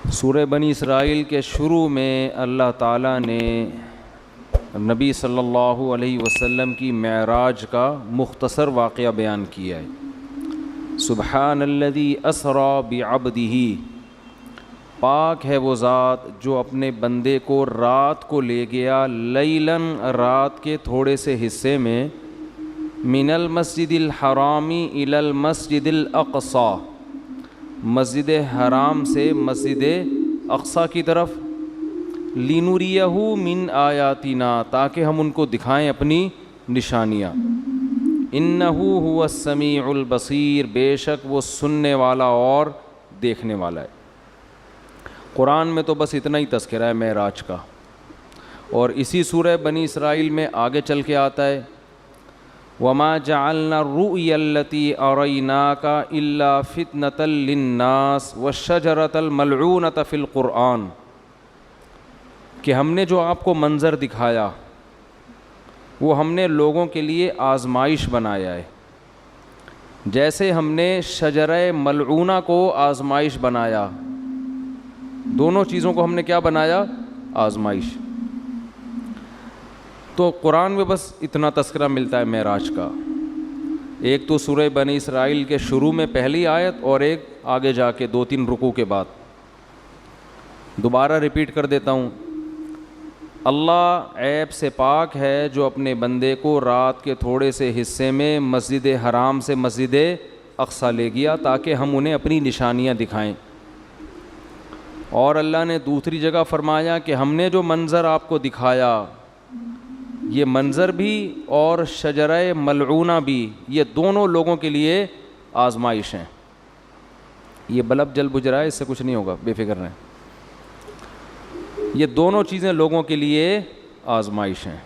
سورہ بنی اسرائیل کے شروع میں اللہ تعالیٰ نے نبی صلی اللہ علیہ وسلم کی معراج کا مختصر واقعہ بیان کیا ہے۔ سبحان الذی اسریٰ بعبدہ، پاک ہے وہ ذات جو اپنے بندے کو رات کو لے گیا، لیلاً رات کے تھوڑے سے حصے میں، من المسجد الحرام الی المسجد الاقصی، مسجد حرام سے مسجد اقصی کی طرف، لنریہ من آیاتنا، تاکہ ہم ان کو دکھائیں اپنی نشانیاں، انہ هو السمیع البصیر، بے شک وہ سننے والا اور دیکھنے والا ہے۔ قرآن میں تو بس اتنا ہی تذکرہ ہے معراج کا، اور اسی سورہ بنی اسرائیل میں آگے چل کے آتا ہے وَمَا جَعَلْنَا الرُّؤْيَا الَّتِي أَرَيْنَاكَ إِلَّا فِتْنَةً لِلنَّاسِ وَالشَّجَرَةَ الْمَلْعُونَةَ فِي الْقُرْآنِ، کہ ہم نے جو آپ کو منظر دکھایا وہ ہم نے لوگوں کے لیے آزمائش بنایا ہے، جیسے ہم نے شجرہ ملعونہ کو آزمائش بنایا، دونوں چیزوں کو ہم نے کیا بنایا؟ آزمائش۔ تو قرآن میں بس اتنا تذکرہ ملتا ہے معراج کا، ایک تو سورہ بنی اسرائیل کے شروع میں پہلی آیت، اور ایک آگے جا کے 2-3 رکوع کے بعد۔ دوبارہ ریپیٹ کر دیتا ہوں، اللہ عیب سے پاک ہے جو اپنے بندے کو رات کے تھوڑے سے حصے میں مسجد حرام سے مسجد اقصی لے گیا تاکہ ہم انہیں اپنی نشانیاں دکھائیں۔ اور اللہ نے دوسری جگہ فرمایا کہ ہم نے جو منظر آپ کو دکھایا، یہ منظر بھی اور شجرہ ملعونہ بھی، یہ دونوں لوگوں کے لیے آزمائش ہیں۔ یہ بلب جل بجھ رہا ہے، اس سے کچھ نہیں ہوگا، بے فکر رہیں۔ یہ دونوں چیزیں لوگوں کے لیے آزمائش ہیں۔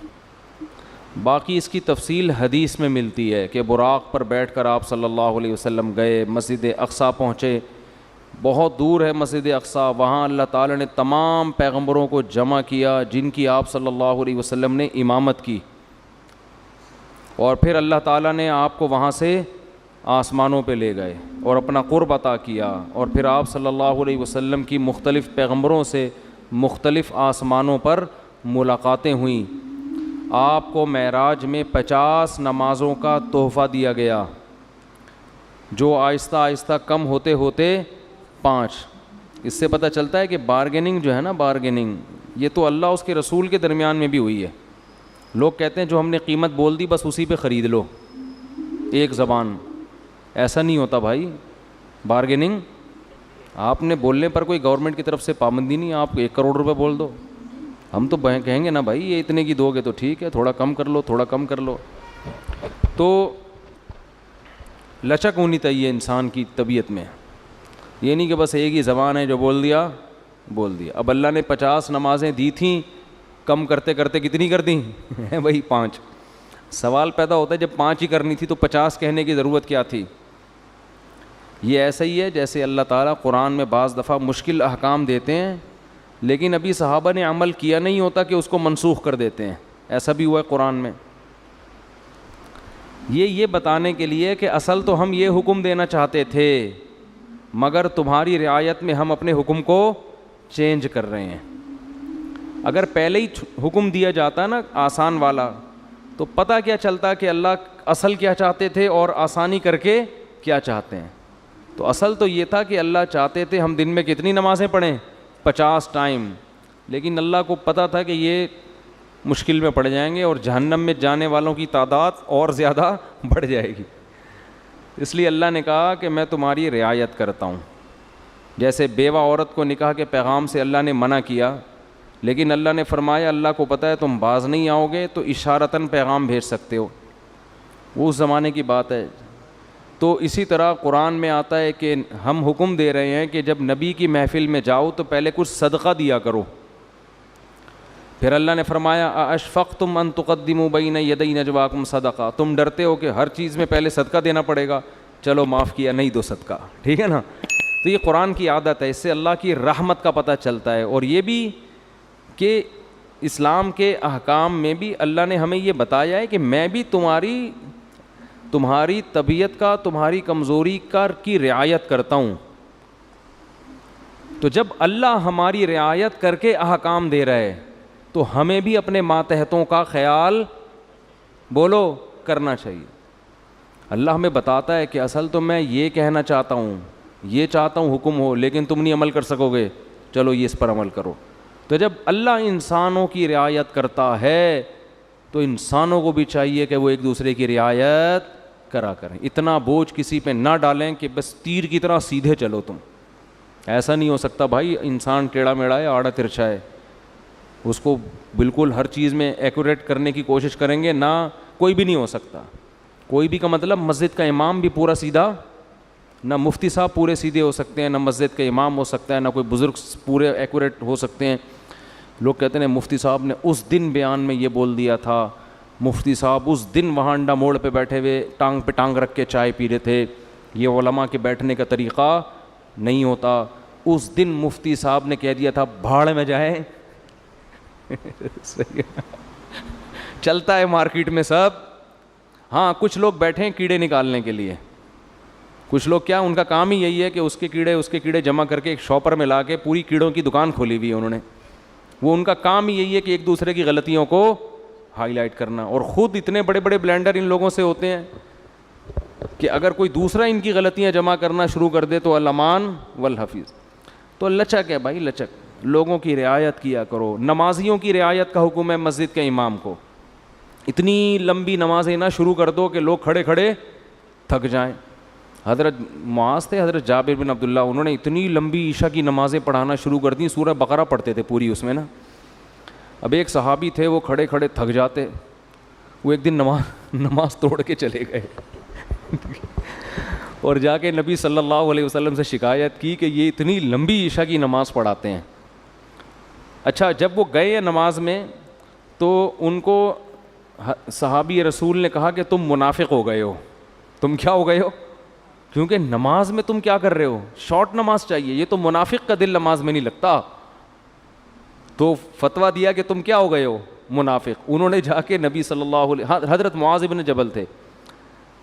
باقی اس کی تفصیل حدیث میں ملتی ہے کہ براق پر بیٹھ کر آپ صلی اللہ علیہ وسلم گئے، مسجد اقصی پہنچے، بہت دور ہے مسجد اقصی، وہاں اللہ تعالیٰ نے تمام پیغمبروں کو جمع کیا جن کی آپ صلی اللہ علیہ وسلم نے امامت کی، اور پھر اللہ تعالیٰ نے آپ کو وہاں سے آسمانوں پہ لے گئے اور اپنا قرب عطا کیا، اور پھر آپ صلی اللہ علیہ وسلم کی مختلف پیغمبروں سے مختلف آسمانوں پر ملاقاتیں ہوئیں۔ آپ کو معراج میں 50 نمازوں کا تحفہ دیا گیا، جو آہستہ آہستہ کم ہوتے ہوتے 5۔ اس سے پتہ چلتا ہے کہ بارگیننگ جو ہے نا، بارگیننگ یہ تو اللہ اس کے رسول کے درمیان میں بھی ہوئی ہے۔ لوگ کہتے ہیں جو ہم نے قیمت بول دی بس اسی پہ خرید لو، ایک زبان، ایسا نہیں ہوتا بھائی۔ بارگیننگ آپ نے بولنے پر کوئی گورنمنٹ کی طرف سے پابندی نہیں، آپ 1 کروڑ روپے بول دو، ہم تو کہیں گے نا بھائی یہ اتنے کی دو گے تو ٹھیک ہے، تھوڑا کم کر لو، تھوڑا کم کر لو۔ تو لچک ہونی چاہیے انسان کی طبیعت میں، یہ نہیں کہ بس ایک ہی زبان ہے جو بول دیا بول دیا۔ اب اللہ نے 50 نمازیں دی تھیں، کم کرتے کرتے کتنی کر دیں؟ وہی 5۔ سوال پیدا ہوتا ہے جب 5 ہی کرنی تھی تو 50 کہنے کی ضرورت کیا تھی؟ یہ ایسا ہی ہے جیسے اللہ تعالیٰ قرآن میں بعض دفعہ مشکل احکام دیتے ہیں لیکن ابھی صحابہ نے عمل کیا نہیں ہوتا کہ اس کو منسوخ کر دیتے ہیں، ایسا بھی ہوا ہے قرآن میں۔ یہ بتانے کے لیے کہ اصل تو ہم یہ حکم دینا چاہتے تھے مگر تمہاری رعایت میں ہم اپنے حکم کو چینج کر رہے ہیں۔ اگر پہلے ہی حکم دیا جاتا نا آسان والا تو پتہ کیا چلتا کہ اللہ اصل کیا چاہتے تھے اور آسانی کر کے کیا چاہتے ہیں۔ تو اصل تو یہ تھا کہ اللہ چاہتے تھے ہم دن میں کتنی نمازیں پڑھیں؟ 50 ٹائم، لیکن اللہ کو پتہ تھا کہ یہ مشکل میں پڑ جائیں گے اور جہنم میں جانے والوں کی تعداد اور زیادہ بڑھ جائے گی، اس لیے اللہ نے کہا کہ میں تمہاری رعایت کرتا ہوں۔ جیسے بیوہ عورت کو نکاح کے پیغام سے اللہ نے منع کیا، لیکن اللہ نے فرمایا اللہ کو پتہ ہے تم باز نہیں آؤ گے تو اشارتاً پیغام بھیج سکتے ہو، وہ اس زمانے کی بات ہے۔ تو اسی طرح قرآن میں آتا ہے کہ ہم حکم دے رہے ہیں کہ جب نبی کی محفل میں جاؤ تو پہلے کچھ صدقہ دیا کرو۔ پھر اللہ نے فرمایا ااشفقتم ان تقدموا بین یدی نجواکم صدقہ، تم ڈرتے ہو کہ ہر چیز میں پہلے صدقہ دینا پڑے گا، چلو معاف کیا، نہیں دو صدقہ، ٹھیک ہے نا۔ تو یہ قرآن کی عادت ہے، اس سے اللہ کی رحمت کا پتہ چلتا ہے، اور یہ بھی کہ اسلام کے احکام میں بھی اللہ نے ہمیں یہ بتایا ہے کہ میں بھی تمہاری طبیعت کا، تمہاری کمزوری کا کی رعایت کرتا ہوں۔ تو جب اللہ ہماری رعایت کر کے احکام دے رہا ہے تو ہمیں بھی اپنے ماتحتوں کا خیال بولو کرنا چاہیے. اللہ ہمیں بتاتا ہے کہ اصل تو میں یہ کہنا چاہتا ہوں, یہ چاہتا ہوں حکم ہو, لیکن تم نہیں عمل کر سکو گے, چلو یہ اس پر عمل کرو. تو جب اللہ انسانوں کی رعایت کرتا ہے تو انسانوں کو بھی چاہیے کہ وہ ایک دوسرے کی رعایت کرا کریں. اتنا بوجھ کسی پہ نہ ڈالیں کہ بس تیر کی طرح سیدھے چلو تم. ایسا نہیں ہو سکتا بھائی, انسان ٹیڑھا میڑھا ہے, آڑا ترچھا ہے, اس کو بالکل ہر چیز میں ایکوریٹ کرنے کی کوشش کریں گے نہ, کوئی بھی نہیں ہو سکتا. کوئی بھی کا مطلب مسجد کا امام بھی پورا سیدھا, نہ مفتی صاحب پورے سیدھے ہو سکتے ہیں, نہ مسجد کا امام ہو سکتا ہے, نہ کوئی بزرگ پورے ایکوریٹ ہو سکتے ہیں. لوگ کہتے ہیں مفتی صاحب نے اس دن بیان میں یہ بول دیا تھا, مفتی صاحب اس دن وہاں انڈا موڑ پہ بیٹھے ہوئے ٹانگ پہ ٹانگ رکھ کے چائے پی رہے تھے, یہ علماء کے بیٹھنے کا طریقہ نہیں ہوتا. اس دن مفتی صاحب نے کہہ دیا تھا بھاڑ میں جائے. چلتا ہے مارکیٹ میں سب. ہاں کچھ لوگ بیٹھے ہیں کیڑے نکالنے کے لیے, کچھ لوگ کیا ان کا کام ہی یہی ہے کہ اس کے کیڑے جمع کر کے ایک شاپر میں لا کے پوری کیڑوں کی دکان کھولی ہوئی ہے انہوں نے. وہ ان کا کام ہی یہی ہے کہ ایک دوسرے کی غلطیوں کو ہائی لائٹ کرنا, اور خود اتنے بڑے بڑے بلینڈر ان لوگوں سے ہوتے ہیں کہ اگر کوئی دوسرا ان کی غلطیاں جمع کرنا شروع کر دے تو الامان والحفیظ. تو لچک ہے بھائی, لچک, لوگوں کی رعایت کیا کرو. نمازیوں کی رعایت کا حکم ہے مسجد کے امام کو. اتنی لمبی نمازیں نہ شروع کر دو کہ لوگ کھڑے کھڑے تھک جائیں. حضرت معاذ تھے, حضرت جابر بن عبداللہ, انہوں نے اتنی لمبی عشاء کی نمازیں پڑھانا شروع کر دیں, سورہ بقرہ پڑھتے تھے پوری اس میں نا. اب ایک صحابی تھے وہ کھڑے کھڑے تھک جاتے, وہ ایک دن نماز توڑ کے چلے گئے اور جا کے نبی صلی اللہ علیہ وسلم سے شکایت کی کہ یہ اتنی لمبی عشاء کی نماز پڑھاتے ہیں. اچھا جب وہ گئے نماز میں تو ان کو صحابی رسول نے کہا کہ تم منافق ہو گئے ہو. تم کیا ہو گئے ہو؟ کیونکہ نماز میں تم کیا کر رہے ہو, شارٹ نماز چاہیے, یہ تو منافق کا دل نماز میں نہیں لگتا. تو فتویٰ دیا کہ تم کیا ہو گئے ہو, منافق. انہوں نے جا کے نبی صلی اللہ علیہ, حضرت معاذ بن جبل تھے,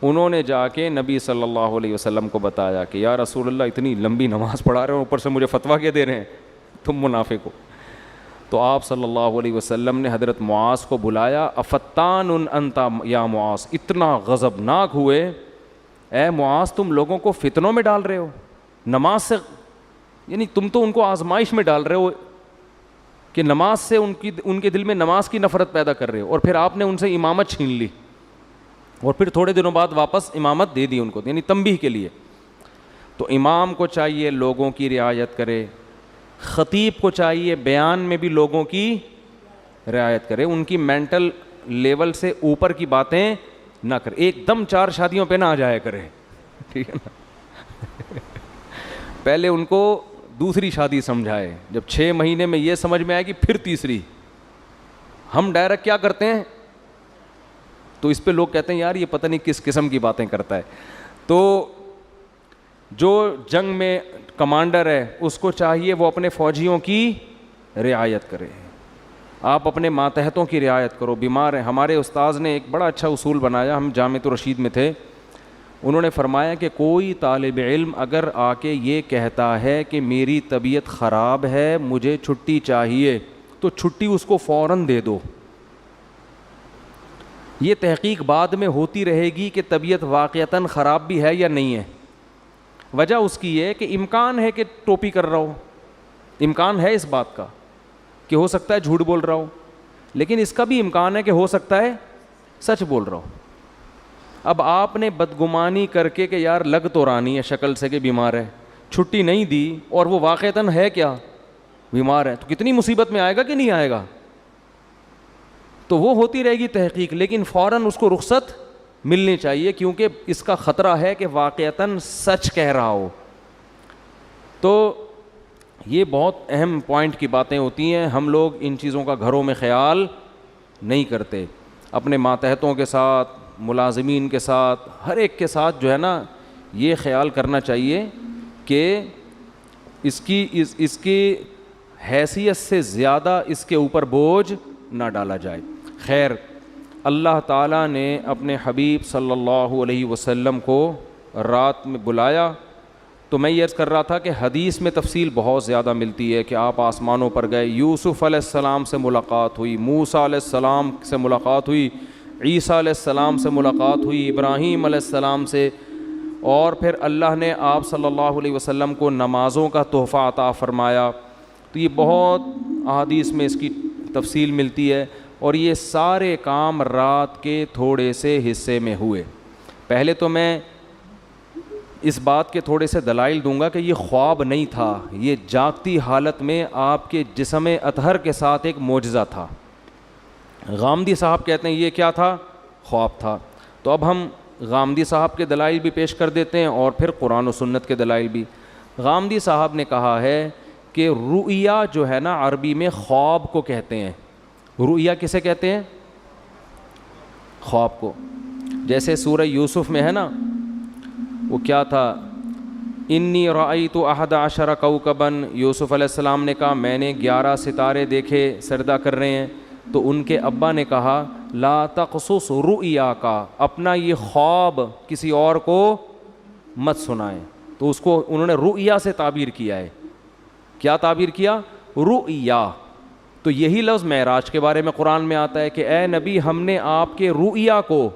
انہوں نے جا کے نبی صلی اللہ علیہ وسلم کو بتایا کہ یا رسول اللہ اتنی لمبی نماز پڑھا رہے ہو, اوپر سے مجھے فتویٰ کیا دے رہے ہیں, تم منافق ہو. تو آپ صلی اللہ علیہ وسلم نے حضرت معاذ کو بلایا, افتان انت یا معاذ, اتنا غضبناک ہوئے, اے معاذ تم لوگوں کو فتنوں میں ڈال رہے ہو نماز سے, یعنی تم تو ان کو آزمائش میں ڈال رہے ہو کہ نماز سے ان کے دل میں نماز کی نفرت پیدا کر رہے ہو, اور پھر آپ نے ان سے امامت چھین لی, اور پھر تھوڑے دنوں بعد واپس امامت دے دی ان کو, یعنی تنبیہ کے لیے. تو امام کو چاہیے لوگوں کی رعایت کرے, خطیب کو چاہیے بیان میں بھی لوگوں کی رعایت کرے, ان کی مینٹل لیول سے اوپر کی باتیں نہ کرے, ایک دم 4 شادیوں پہ نہ آ جایا کرے, ٹھیک ہے نا. پہلے ان کو دوسری شادی سمجھائے, جب 6 مہینے میں یہ سمجھ میں آئے گی پھر تیسری. ہم ڈائریکٹ کیا کرتے ہیں, تو اس پہ لوگ کہتے ہیں یار یہ پتہ نہیں کس قسم کی باتیں کرتا ہے. تو جو جنگ میں کمانڈر ہے اس کو چاہیے وہ اپنے فوجیوں کی رعایت کرے, آپ اپنے ماتحتوں کی رعایت کرو. بیمار ہیں, ہمارے استاذ نے ایک بڑا اچھا اصول بنایا, ہم جامعۃ الرشید میں تھے, انہوں نے فرمایا کہ کوئی طالب علم اگر آ کے یہ کہتا ہے کہ میری طبیعت خراب ہے مجھے چھٹی چاہیے, تو چھٹی اس کو فوراً دے دو. یہ تحقیق بعد میں ہوتی رہے گی کہ طبیعت واقعتاً خراب بھی ہے یا نہیں ہے. وجہ اس کی یہ کہ امکان ہے کہ ٹوپی کر رہا ہو, امکان ہے اس بات کا کہ ہو سکتا ہے جھوٹ بول رہا ہو, لیکن اس کا بھی امکان ہے کہ ہو سکتا ہے سچ بول رہا ہو. اب آپ نے بدگمانی کر کے کہ یار لگ تو رانی ہے شکل سے کہ بیمار ہے, چھٹی نہیں دی, اور وہ واقعتاً ہے کیا بیمار ہے, تو کتنی مصیبت میں آئے گا کہ نہیں آئے گا. تو وہ ہوتی رہے گی تحقیق, لیکن فوراً اس کو رخصت ملنی چاہیے کیونکہ اس کا خطرہ ہے کہ واقعتاً سچ کہہ رہا ہو. تو یہ بہت اہم پوائنٹ کی باتیں ہوتی ہیں, ہم لوگ ان چیزوں کا گھروں میں خیال نہیں کرتے. اپنے ماتحتوں کے ساتھ, ملازمین کے ساتھ, ہر ایک کے ساتھ جو ہے نا یہ خیال کرنا چاہیے کہ اس کی حیثیت سے زیادہ اس کے اوپر بوجھ نہ ڈالا جائے. خیر, اللہ تعالیٰ نے اپنے حبیب صلی اللہ علیہ وسلم کو رات میں بلایا تو تو میں یہ عرض کر رہا تھا کہ حدیث میں تفصیل بہت زیادہ ملتی ہے کہ آپ آسمانوں پر گئے، یوسف علیہ السلام سے ملاقات ہوئی، موسیٰ علیہ السلام سے ملاقات ہوئی، عیسیٰ علیہ السلام سے ملاقات ہوئی، ابراہیم علیہ السلام سے، اور پھر اللہ نے آپ صلی اللہ علیہ وسلم کو نمازوں کا تحفہ عطا فرمایا. تو یہ بہت احادیث میں اس کی تفصیل ملتی ہے. اور یہ سارے کام رات کے تھوڑے سے حصے میں ہوئے. پہلے تو میں اس بات کے تھوڑے سے دلائل دوں گا کہ یہ خواب نہیں تھا، یہ جاگتی حالت میں آپ کے جسم اطہر کے ساتھ ایک معجزہ تھا. غامدی صاحب کہتے ہیں یہ کیا تھا؟ خواب تھا. تو اب ہم غامدی صاحب کے دلائل بھی پیش کر دیتے ہیں اور پھر قرآن و سنت کے دلائل بھی. غامدی صاحب نے کہا ہے کہ رؤیا جو ہے نا عربی میں خواب کو کہتے ہیں. رؤیا کسے کہتے ہیں؟ خواب کو. جیسے سورہ یوسف میں ہے نا، وہ کیا تھا، انی رأیت 11 کوکبا، یوسف علیہ السلام نے کہا میں نے 11 ستارے دیکھے سجدہ کر رہے ہیں. تو ان کے ابا نے کہا لا تقصص رؤیا کا، اپنا یہ خواب کسی اور کو مت سنائیں. تو اس کو انہوں نے رؤیا سے تعبیر کیا ہے. کیا تعبیر کیا؟ رؤیا. تو یہی لفظ معراج کے بارے میں قرآن میں آتا ہے کہ اے نبی ہم نے آپ کے رؤیا کو،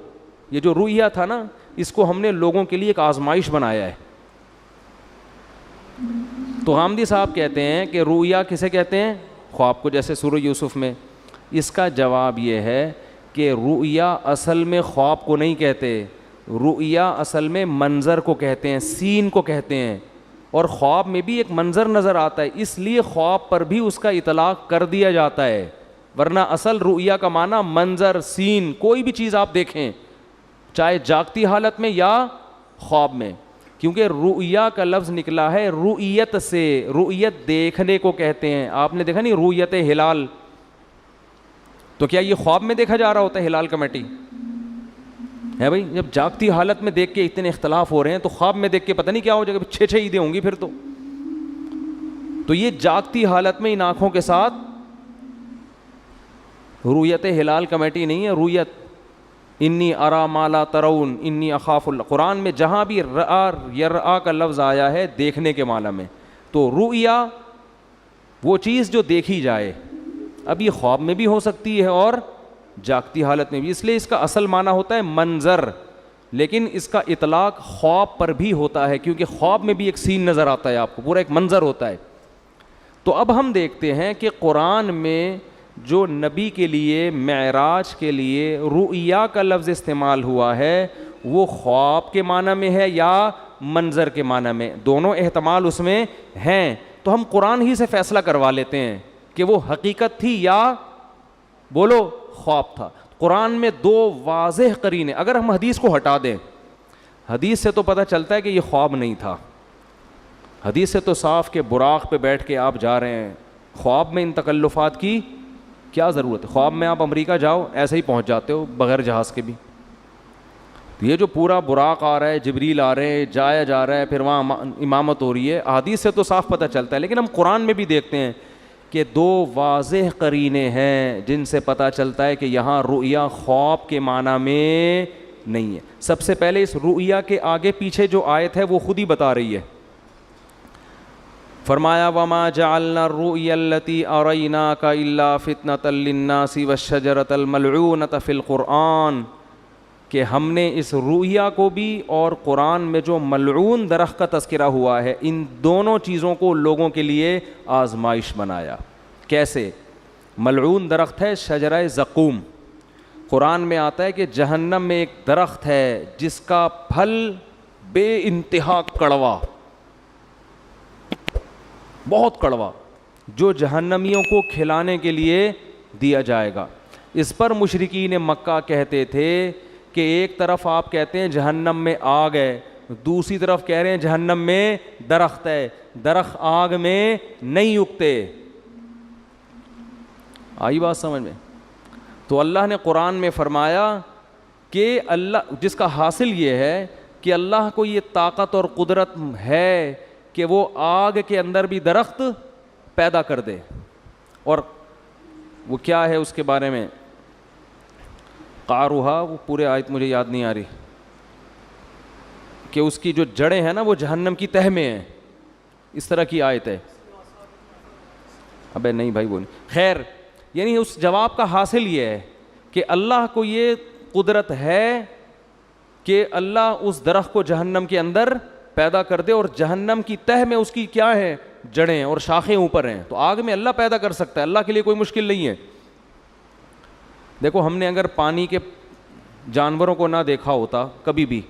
یہ جو رؤیا تھا نا اس کو ہم نے لوگوں کے لیے ایک آزمائش بنایا ہے. تو غامدی صاحب کہتے ہیں کہ رؤیا کسے کہتے ہیں؟ خواب کو، جیسے سورہ یوسف میں. اس کا جواب یہ ہے کہ رؤیا اصل میں خواب کو نہیں کہتے، رؤیا اصل میں منظر کو کہتے ہیں، سین کو کہتے ہیں. اور خواب میں بھی ایک منظر نظر آتا ہے، اس لیے خواب پر بھی اس کا اطلاق کر دیا جاتا ہے. ورنہ اصل رؤیا کا معنی منظر، سین، کوئی بھی چیز آپ دیکھیں چاہے جاگتی حالت میں یا خواب میں. کیونکہ رؤیا کا لفظ نکلا ہے رؤیت سے، رؤیت دیکھنے کو کہتے ہیں. آپ نے دیکھا نہیں رؤیت ہلال، تو کیا یہ خواب میں دیکھا جا رہا ہوتا ہے ہلال کمیٹی ہے بھائی؟ جب جاگتی حالت میں دیکھ کے اتنے اختلاف ہو رہے ہیں تو خواب میں دیکھ کے پتہ نہیں کیا ہو جائے گا، 6 عیدیں ہوں گی پھر تو یہ جاگتی حالت میں ان آنکھوں کے ساتھ رؤیت ہلال کمیٹی نہیں ہے، رؤیت انی ارا ما لا ترون انی اخاف اللہ. قرآن میں جہاں بھی رآ یرآ کا لفظ آیا ہے دیکھنے کے معنی میں، تو رؤیا وہ چیز جو دیکھی جائے. اب یہ خواب میں بھی ہو سکتی ہے اور جاگتی حالت میں بھی، اس لیے اس کا اصل معنی ہوتا ہے منظر، لیکن اس کا اطلاق خواب پر بھی ہوتا ہے کیونکہ خواب میں بھی ایک سین نظر آتا ہے آپ کو، پورا ایک منظر ہوتا ہے. تو اب ہم دیکھتے ہیں کہ قرآن میں جو نبی کے لیے معراج کے لیے رؤیا کا لفظ استعمال ہوا ہے وہ خواب کے معنی میں ہے یا منظر کے معنی میں؟ دونوں احتمال اس میں ہیں. تو ہم قرآن ہی سے فیصلہ کروا لیتے ہیں کہ وہ حقیقت تھی یا بولو خواب تھا. قرآن میں 2 واضح قرینے، اگر ہم حدیث کو ہٹا دیں، حدیث سے تو پتہ چلتا ہے کہ یہ خواب نہیں تھا. حدیث سے تو صاف کہ براق پہ بیٹھ کے آپ جا رہے ہیں، خواب میں ان تکلفات کی کیا ضرورت ہے؟ خواب میں آپ امریکہ جاؤ ایسے ہی پہنچ جاتے ہو بغیر جہاز کے بھی. یہ جو پورا براق آ رہا ہے، جبریل آ رہے ہیں، جایا جا رہا ہے، پھر وہاں امامت ہو رہی ہے، حدیث سے تو صاف پتہ چلتا ہے. لیکن ہم قرآن میں بھی دیکھتے ہیں کہ 2 واضح قرینے ہیں جن سے پتہ چلتا ہے کہ یہاں رؤیا خواب کے معنی میں نہیں ہے. سب سے پہلے اس رؤیا کے آگے پیچھے جو آیت ہے وہ خود ہی بتا رہی ہے. فرمایا وما جعلنا الرؤيا التي اريناك الا فتنة للناس والشجرة الملعونة في القرآن، کہ ہم نے اس رؤیا کو بھی اور قرآن میں جو ملعون درخت کا تذکرہ ہوا ہے ان دونوں چیزوں کو لوگوں کے لیے آزمائش بنایا. کیسے؟ ملعون درخت ہے شجرہ زقوم. قرآن میں آتا ہے کہ جہنم میں ایک درخت ہے جس کا پھل بے انتہا کڑوا، بہت کڑوا، جو جہنمیوں کو کھلانے کے لیے دیا جائے گا. اس پر مشرکین مکہ کہتے تھے کہ ایک طرف آپ کہتے ہیں جہنم میں آگ ہے، دوسری طرف کہہ رہے ہیں جہنم میں درخت ہے، درخت آگ میں نہیں اگتے. آئی بات سمجھ میں؟ تو اللہ نے قرآن میں فرمایا کہ اللہ، جس کا حاصل یہ ہے کہ اللہ کو یہ طاقت اور قدرت ہے کہ وہ آگ کے اندر بھی درخت پیدا کر دے. اور وہ کیا ہے اس کے بارے میں قاروہا، وہ پورے آیت مجھے یاد نہیں آ رہی، کہ اس کی جو جڑیں ہیں نا وہ جہنم کی تہ میں ہیں. اس طرح کی آیت ہے. ابے نہیں بھائی وہ نہیں. خیر یعنی اس جواب کا حاصل یہ ہے کہ اللہ کو یہ قدرت ہے کہ اللہ اس درخت کو جہنم کے اندر پیدا کر دے, اور جہنم کی تہ میں اس کی کیا ہے, جڑیں اور شاخیں اوپر ہیں. تو آگ میں اللہ پیدا کر سکتا ہے, اللہ کے لیے کوئی مشکل نہیں ہے. دیکھو ہم نے اگر پانی کے جانوروں کو نہ دیکھا ہوتا کبھی بھی,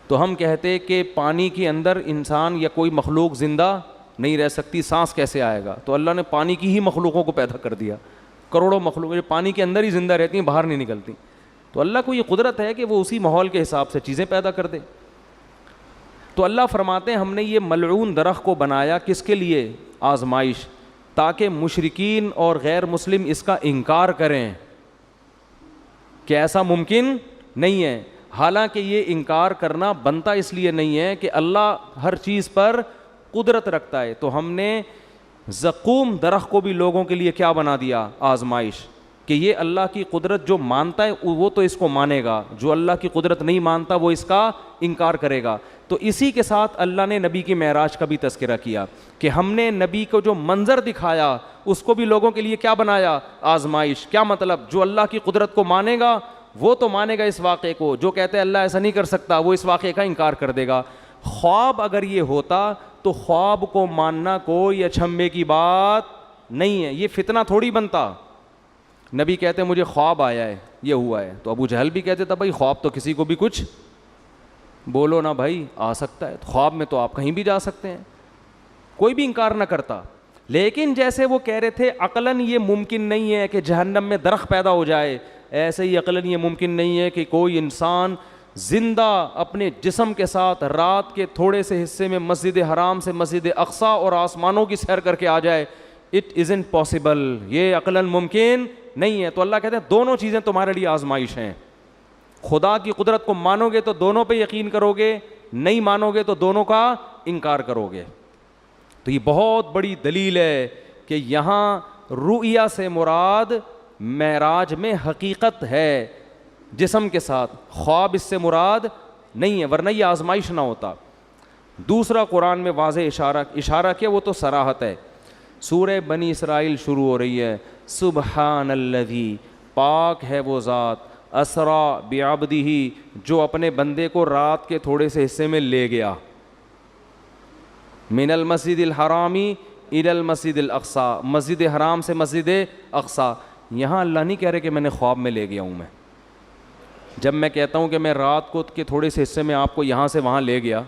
تو ہم کہتے کہ پانی کے اندر انسان یا کوئی مخلوق زندہ نہیں رہ سکتی, سانس کیسے آئے گا؟ تو اللہ نے پانی کی ہی مخلوقوں کو پیدا کر دیا. کروڑوں مخلوق جو پانی کے اندر ہی زندہ رہتی ہیں, باہر نہیں نکلتی. تو اللہ کو یہ قدرت ہے کہ وہ اسی ماحول کے حساب سے چیزیں پیدا کر دے. تو اللہ فرماتے ہیں ہم نے یہ ملعون درخت کو بنایا کس کے لیے؟ آزمائش, تاکہ مشرکین اور غیر مسلم اس کا انکار کریں کہ ایسا ممکن نہیں ہے. حالانکہ یہ انکار کرنا بنتا اس لیے نہیں ہے کہ اللہ ہر چیز پر قدرت رکھتا ہے. تو ہم نے زقوم درخت کو بھی لوگوں کے لیے کیا بنا دیا؟ آزمائش, کہ یہ اللہ کی قدرت جو مانتا ہے وہ تو اس کو مانے گا, جو اللہ کی قدرت نہیں مانتا وہ اس کا انکار کرے گا. تو اسی کے ساتھ اللہ نے نبی کی معراج کا بھی تذکرہ کیا کہ ہم نے نبی کو جو منظر دکھایا اس کو بھی لوگوں کے لیے کیا بنایا؟ آزمائش. کیا مطلب؟ جو اللہ کی قدرت کو مانے گا وہ تو مانے گا اس واقعے کو, جو کہتے ہیں اللہ ایسا نہیں کر سکتا وہ اس واقعے کا انکار کر دے گا. خواب اگر یہ ہوتا تو خواب کو ماننا کوئی اچھمبے کی بات نہیں ہے, یہ فتنہ تھوڑی بنتا. نبی کہتے ہیں مجھے خواب آیا ہے, یہ ہوا ہے. تو ابو جہل بھی کہتے تھا بھائی خواب تو کسی کو بھی کچھ بولو نا بھائی, آ سکتا ہے. خواب میں تو آپ کہیں بھی جا سکتے ہیں, کوئی بھی انکار نہ کرتا. لیکن جیسے وہ کہہ رہے تھے عقلاً یہ ممکن نہیں ہے کہ جہنم میں درخت پیدا ہو جائے, ایسے ہی عقلاً یہ ممکن نہیں ہے کہ کوئی انسان زندہ اپنے جسم کے ساتھ رات کے تھوڑے سے حصے میں مسجد حرام سے مسجد اقصی اور آسمانوں کی سیر کر کے آ جائے. اٹ ازنٹ پاسبل, یہ عقلاً ممکن نہیں ہے. تو اللہ کہتے ہیں دونوں چیزیں تمہارے لیے آزمائش ہیں. خدا کی قدرت کو مانو گے تو دونوں پہ یقین کرو گے, نہیں مانو گے تو دونوں کا انکار کرو گے. تو یہ بہت بڑی دلیل ہے کہ یہاں رؤیا سے مراد معراج میں حقیقت ہے جسم کے ساتھ, خواب اس سے مراد نہیں ہے, ورنہ یہ آزمائش نہ ہوتا. دوسرا قرآن میں واضح اشارہ کیا, وہ تو صراحت ہے. سورہ بنی اسرائیل شروع ہو رہی ہے, سبحان الذی, پاک ہے وہ ذات, اسرا بعبدہ, جو اپنے بندے کو رات کے تھوڑے سے حصے میں لے گیا, من المسجد الحرامی الی المسجد الاقصی, مسجد حرام سے مسجد اقصی. یہاں اللہ نہیں کہہ رہے کہ میں نے خواب میں لے گیا ہوں. میں جب میں کہتا ہوں کہ میں رات کو کے تھوڑے سے حصے میں آپ کو یہاں سے وہاں لے گیا,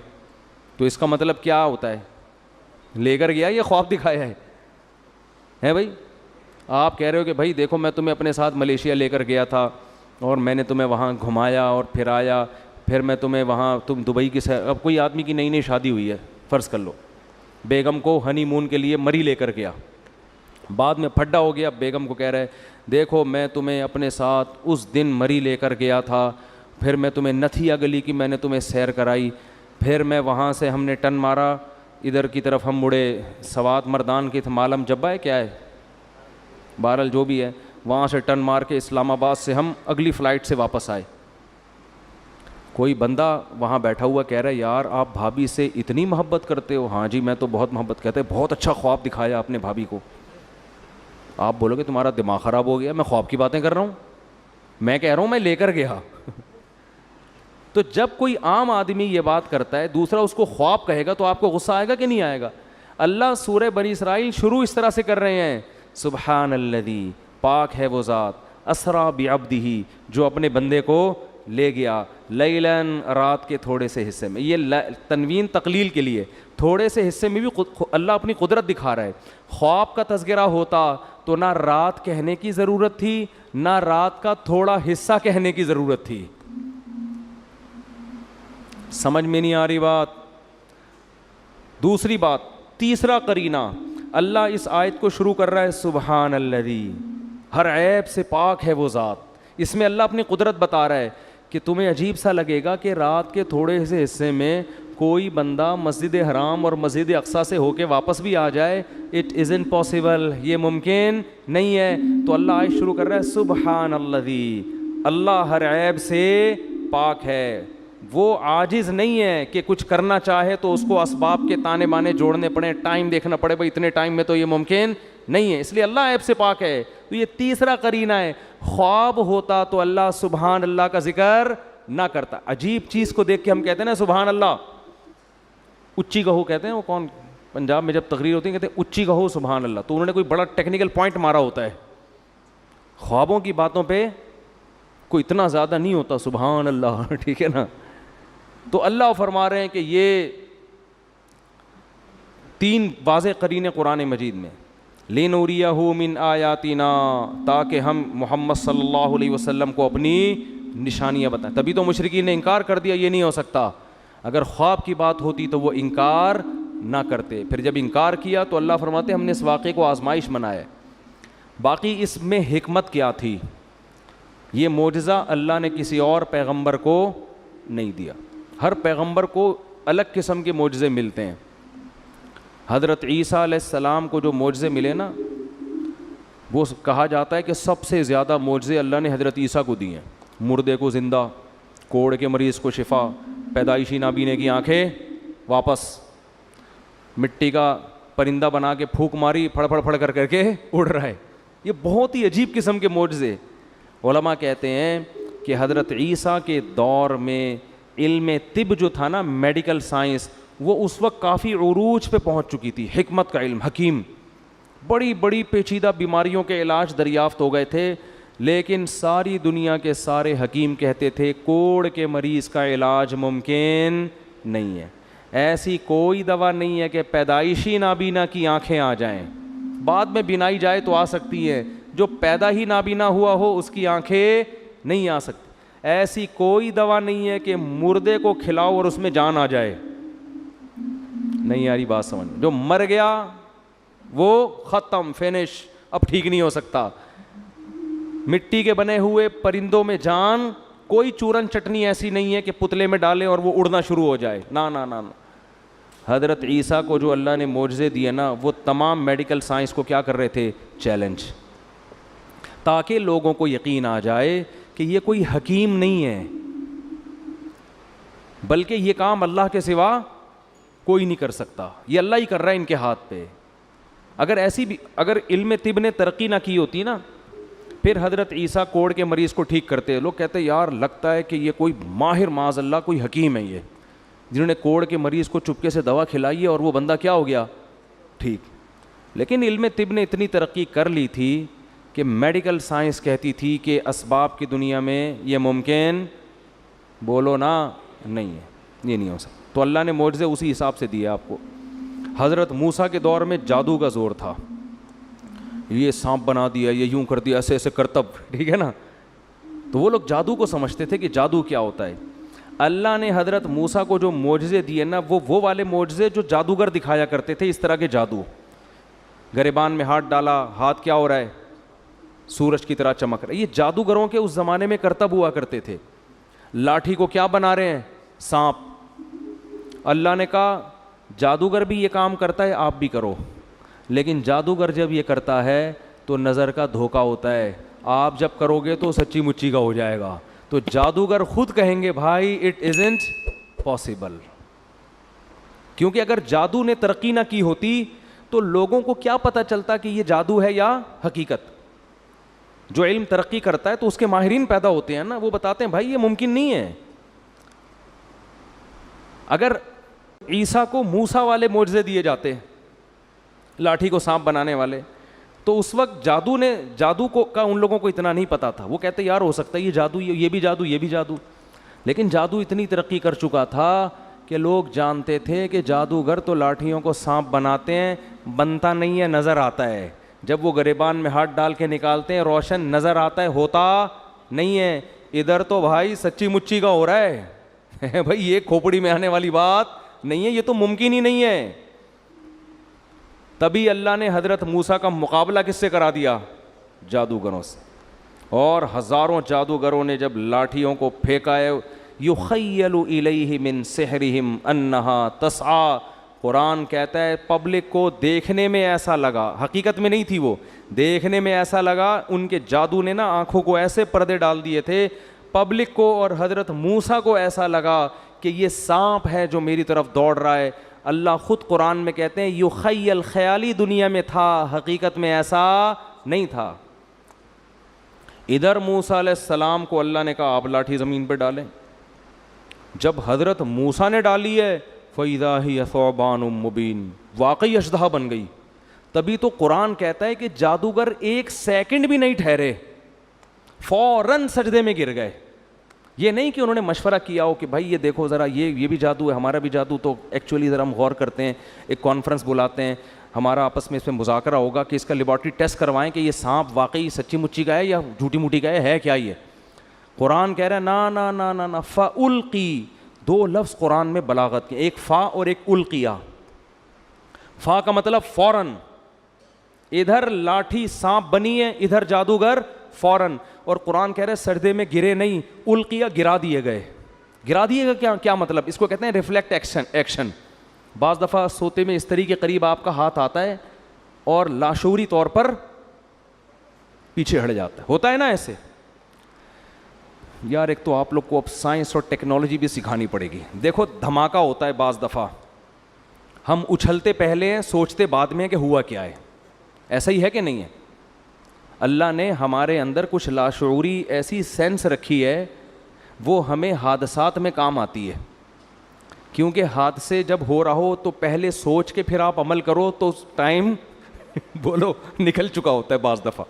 تو اس کا مطلب کیا ہوتا ہے؟ لے کر گیا یا خواب دکھایا ہے بھائی؟ آپ کہہ رہے ہو کہ بھائی دیکھو میں تمہیں اپنے ساتھ ملیشیا لے کر گیا تھا اور میں نے تمہیں وہاں گھمایا اور پھرایا, پھر میں تمہیں وہاں, تم دبئی کی اب کوئی آدمی کی نئی شادی ہوئی ہے فرض کر لو, بیگم کو ہنی مون کے لیے مری لے کر گیا, بعد میں پھڈا ہو گیا, بیگم کو کہہ رہے دیکھو میں تمہیں اپنے ساتھ اس دن مری لے کر گیا تھا, پھر میں تمہیں نتھیا گلی کی میں نے تمہیں سیر کرائی, پھر میں وہاں سے ہم نے ٹن مارا ادھر کی طرف ہم مڑے, سوات مردان کی معلم جبہ ہے کیا ہے, بہرحال جو بھی ہے, وہاں سے ٹن مار کے اسلام آباد سے ہم اگلی فلائٹ سے واپس آئے. کوئی بندہ وہاں بیٹھا ہوا کہہ رہا ہے یار آپ بھابھی سے اتنی محبت کرتے ہو؟ ہاں جی میں تو بہت محبت کرتے, بہت اچھا خواب دکھایا آپ نے بھابھی کو. آپ بولو گے تمہارا دماغ خراب ہو گیا, میں خواب کی باتیں کر رہا ہوں, میں کہہ رہا ہوں میں لے کر گیا. تو جب کوئی عام آدمی یہ بات کرتا ہے, دوسرا اس کو خواب کہے گا, تو آپ کو غصہ آئے گا کہ نہیں آئے گا؟ اللہ سورہ بنی اسرائیل شروع اس طرح سے کر رہے ہیں, سبحان الذی, پاک ہے وہ ذات, اسرا بعبدہ, جو اپنے بندے کو لے گیا, لیلاً, رات کے تھوڑے سے حصے میں. یہ تنوین تقلیل کے لیے, تھوڑے سے حصے میں بھی اللہ اپنی قدرت دکھا رہا ہے. خواب کا تذکرہ ہوتا تو نہ رات کہنے کی ضرورت تھی, نہ رات کا تھوڑا حصہ کہنے کی ضرورت تھی. سمجھ میں نہیں آ رہی بات؟ دوسری بات, تیسرا قرینہ, اللہ اس آیت کو شروع کر رہا ہے سبحان الذی, ہر عیب سے پاک ہے وہ ذات. اس میں اللہ اپنی قدرت بتا رہا ہے کہ تمہیں عجیب سا لگے گا کہ رات کے تھوڑے سے حصے میں کوئی بندہ مسجد حرام اور مسجد اقصی سے ہو کے واپس بھی آ جائے. اٹ ازنٹ پاسبل, یہ ممکن نہیں ہے. تو اللہ آیت شروع کر رہا ہے سبحان الذی, اللہ ہر عیب سے پاک ہے. وہ عاجز نہیں ہے کہ کچھ کرنا چاہے تو اس کو اسباب کے تانے بانے جوڑنے پڑے, ٹائم دیکھنا پڑے, بھائی اتنے ٹائم میں تو یہ ممکن نہیں ہے, اس لیے اللہ عیب سے پاک ہے. تو یہ تیسرا قرینہ ہے. خواب ہوتا تو اللہ سبحان اللہ کا ذکر نہ کرتا. عجیب چیز کو دیکھ کے ہم کہتے ہیں نا سبحان اللہ, اچھی کہو کہتے ہیں, وہ کون پنجاب میں جب تقریر ہوتی ہے کہتے ہیں اچھی کہو سبحان اللہ, تو انہوں نے کوئی بڑا ٹیکنیکل پوائنٹ مارا ہوتا ہے. خوابوں کی باتوں پہ کوئی اتنا زیادہ نہیں ہوتا سبحان اللہ, ٹھیک ہے نا. تو اللہ فرما رہے ہیں کہ یہ 3 واضح قرینے قرآن مجید میں, لِنُرِيَهُ مِنْ آیَاتِنَا, تاکہ ہم محمد صلی اللہ علیہ وسلم کو اپنی نشانیاں بتائیں. تبھی تو مشرکین نے انکار کر دیا, یہ نہیں ہو سکتا. اگر خواب کی بات ہوتی تو وہ انکار نہ کرتے. پھر جب انکار کیا تو اللہ فرماتے ہم نے اس واقعے کو آزمائش بنایا. باقی اس میں حکمت کیا تھی؟ یہ معجزہ اللہ نے کسی اور پیغمبر کو نہیں دیا. ہر پیغمبر کو الگ قسم کے معجزے ملتے ہیں. حضرت عیسیٰ علیہ السلام کو جو معجزے ملے نا, وہ کہا جاتا ہے کہ سب سے زیادہ معجزے اللہ نے حضرت عیسیٰ کو دیے ہیں. مردے کو زندہ, کوڑ کے مریض کو شفا, پیدائشی نابینے کی آنکھیں واپس, مٹی کا پرندہ بنا کے پھونک ماری, پھڑ پھڑ پھڑ کر کے اڑ رہا ہے. یہ بہت ہی عجیب قسم کے معجزے. علماء کہتے ہیں کہ حضرت عیسیٰ کے دور میں علم طب جو تھا نا, میڈیکل سائنس, وہ اس وقت کافی عروج پہ پہنچ چکی تھی. حکمت کا علم, حکیم, بڑی بڑی پیچیدہ بیماریوں کے علاج دریافت ہو گئے تھے. لیکن ساری دنیا کے سارے حکیم کہتے تھے کوڑ کے مریض کا علاج ممکن نہیں ہے. ایسی کوئی دوا نہیں ہے کہ پیدائشی نابینا کی آنکھیں آ جائیں, بعد میں بینائی جائے تو آ سکتی ہے, جو پیدا ہی نابینا ہوا ہو اس کی آنکھیں نہیں آ سکتی. ایسی کوئی دوا نہیں ہے کہ مردے کو کھلاؤ اور اس میں جان آ جائے. نہیں یاری بات سمجھ, جو مر گیا وہ ختم, فینش, اب ٹھیک نہیں ہو سکتا. مٹی کے بنے ہوئے پرندوں میں جان, کوئی چورن چٹنی ایسی نہیں ہے کہ پتلے میں ڈالیں اور وہ اڑنا شروع ہو جائے. نا نا نا. حضرت عیسیٰ کو جو اللہ نے معجزے دیے نا, وہ تمام میڈیکل سائنس کو کیا کر رہے تھے؟ چیلنج, تاکہ لوگوں کو یقین آ جائے کہ یہ کوئی حکیم نہیں ہے, بلکہ یہ کام اللہ کے سوا کوئی نہیں کر سکتا, یہ اللہ ہی کر رہا ہے ان کے ہاتھ پہ. اگر علم طب نے ترقی نہ کی ہوتی نا, پھر حضرت عیسیٰ کوڑ کے مریض کو ٹھیک کرتے. لوگ کہتے یار لگتا ہے کہ یہ کوئی ماہر, معاذ اللہ کوئی حکیم ہے یہ, جنہوں نے کوڑ کے مریض کو چپکے سے دوا کھلائی ہے اور وہ بندہ کیا ہو گیا؟ ٹھیک. لیکن علم طب نے اتنی ترقی کر لی تھی کہ میڈیکل سائنس کہتی تھی کہ اسباب کی دنیا میں یہ ممکن, بولو نا, نہیں ہے, یہ نہیں ہو سکتا. تو اللہ نے معجزے اسی حساب سے دیے آپ کو. حضرت موسیٰ کے دور میں جادو کا زور تھا, یہ سانپ بنا دیا, یہ یوں کر دیا, ایسے ایسے کرتب, ٹھیک ہے نا. تو وہ لوگ جادو کو سمجھتے تھے کہ جادو کیا ہوتا ہے. اللہ نے حضرت موسیٰ کو جو معجزے دیے نا, وہ والے معجزے جو جادوگر دکھایا کرتے تھے, اس طرح کے جادو. گریبان میں ہاتھ ڈالا, ہاتھ کیا ہو رہا ہے؟ سورج کی طرح چمک رہا ہے. یہ جادوگروں کے اس زمانے میں کرتب ہوا کرتے تھے. لاٹھی کو کیا بنا رہے ہیں؟ سانپ. اللہ نے کہا جادوگر بھی یہ کام کرتا ہے, آپ بھی کرو. لیکن جادوگر جب یہ کرتا ہے تو نظر کا دھوکہ ہوتا ہے, آپ جب کرو گے تو سچی مچی کا ہو جائے گا. تو جادوگر خود کہیں گے بھائی اٹ ازنٹ پاسبل, کیونکہ اگر جادو نے ترقی نہ کی ہوتی تو لوگوں کو کیا پتہ چلتا کہ یہ جادو ہے یا حقیقت. جو علم ترقی کرتا ہے تو اس کے ماہرین پیدا ہوتے ہیں نا, وہ بتاتے ہیں بھائی یہ ممکن نہیں ہے. اگر عیسیٰ کو موسیٰ والے معجزے دیے جاتے, لاٹھی کو سانپ بنانے والے, تو اس وقت جادو کو کا ان لوگوں کو اتنا نہیں پتا تھا. وہ کہتے یار ہو سکتا ہے یہ جادو, یہ بھی جادو, یہ بھی جادو. لیکن جادو اتنی ترقی کر چکا تھا کہ لوگ جانتے تھے کہ جادوگر تو لاٹھیوں کو سانپ بناتے ہیں, بنتا نہیں ہے, نظر آتا ہے. جب وہ گریبان میں ہاتھ ڈال کے نکالتے ہیں روشن نظر آتا ہے, ہوتا نہیں ہے. ادھر تو بھائی سچی مچی کا ہو رہا ہے بھائی, یہ کھوپڑی میں آنے والی بات نہیں ہے, یہ تو ممکن ہی نہیں ہے. تبھی اللہ نے حضرت موسیٰ کا مقابلہ کس سے کرا دیا؟ جادوگروں سے. اور ہزاروں جادوگروں نے جب لاٹھیوں کو پھینکا ہے, یخیل الیہ من سحرہم انہا تسعی, قرآن کہتا ہے پبلک کو دیکھنے میں ایسا لگا, حقیقت میں نہیں تھی وہ, دیکھنے میں ایسا لگا ان کے جادو نے نا آنکھوں کو ایسے پردے ڈال دیے تھے, پبلک کو اور حضرت موسیٰ کو ایسا لگا کہ یہ سانپ ہے جو میری طرف دوڑ رہا ہے. اللہ خود قرآن میں کہتے ہیں یخیل، خیالی دنیا میں تھا، حقیقت میں ایسا نہیں تھا. ادھر موسیٰ علیہ السلام کو اللہ نے کہا آپ لاٹھی زمین پہ ڈالیں. جب حضرت موسیٰ نے ڈالی ہے فَإِذَا هِيَ ثُعْبَانٌ مُبِينٌ، واقعی اژدہا بن گئی. تبھی تو قرآن کہتا ہے کہ جادوگر ایک سیکنڈ بھی نہیں ٹھہرے، فوراً سجدے میں گر گئے. یہ نہیں کہ انہوں نے مشورہ کیا ہو کہ بھائی یہ دیکھو ذرا یہ بھی جادو ہے، ہمارا بھی جادو، تو ایکچولی ذرا ہم غور کرتے ہیں، ایک کانفرنس بلاتے ہیں، ہمارا آپس میں اس میں مذاکرہ ہوگا کہ اس کا لیبارٹری ٹیسٹ کروائیں کہ یہ سانپ واقعی سچی مچی کا ہے یا جھوٹی موٹی کا ہے کیا یہ. قرآن کہہ رہا ہے نا نا نا نا نا. فَأُلْقِي، دو لفظ قرآن میں بلاغت کے، ایک فا اور ایک القیہ. فا کا مطلب فوراً، ادھر لاٹھی سانپ بنی ہے، ادھر جادوگر فوراً. اور قرآن کہہ رہے ہیں سجدے میں گرے نہیں، القیہ گرا دیے گئے. گرا دیے گئے کیا مطلب؟ اس کو کہتے ہیں ریفلیکٹ ایکشن. بعض دفعہ سوتے میں استری کے قریب آپ کا ہاتھ آتا ہے اور لاشعوری طور پر پیچھے ہٹ جاتا ہے، ہوتا ہے نا ایسے. یار ایک تو آپ لوگ کو اب سائنس اور ٹیکنالوجی بھی سکھانی پڑے گی. دیکھو دھماکہ ہوتا ہے بعض دفعہ، ہم اچھلتے پہلے ہیں سوچتے بعد میں کہ ہوا کیا ہے. ایسا ہی ہے کہ نہیں ہے؟ اللہ نے ہمارے اندر کچھ لاشعوری ایسی سینس رکھی ہے، وہ ہمیں حادثات میں کام آتی ہے. کیونکہ حادثے جب ہو رہا ہو تو پہلے سوچ کے پھر آپ عمل کرو تو ٹائم بولو نکل چکا ہوتا ہے. بعض دفعہ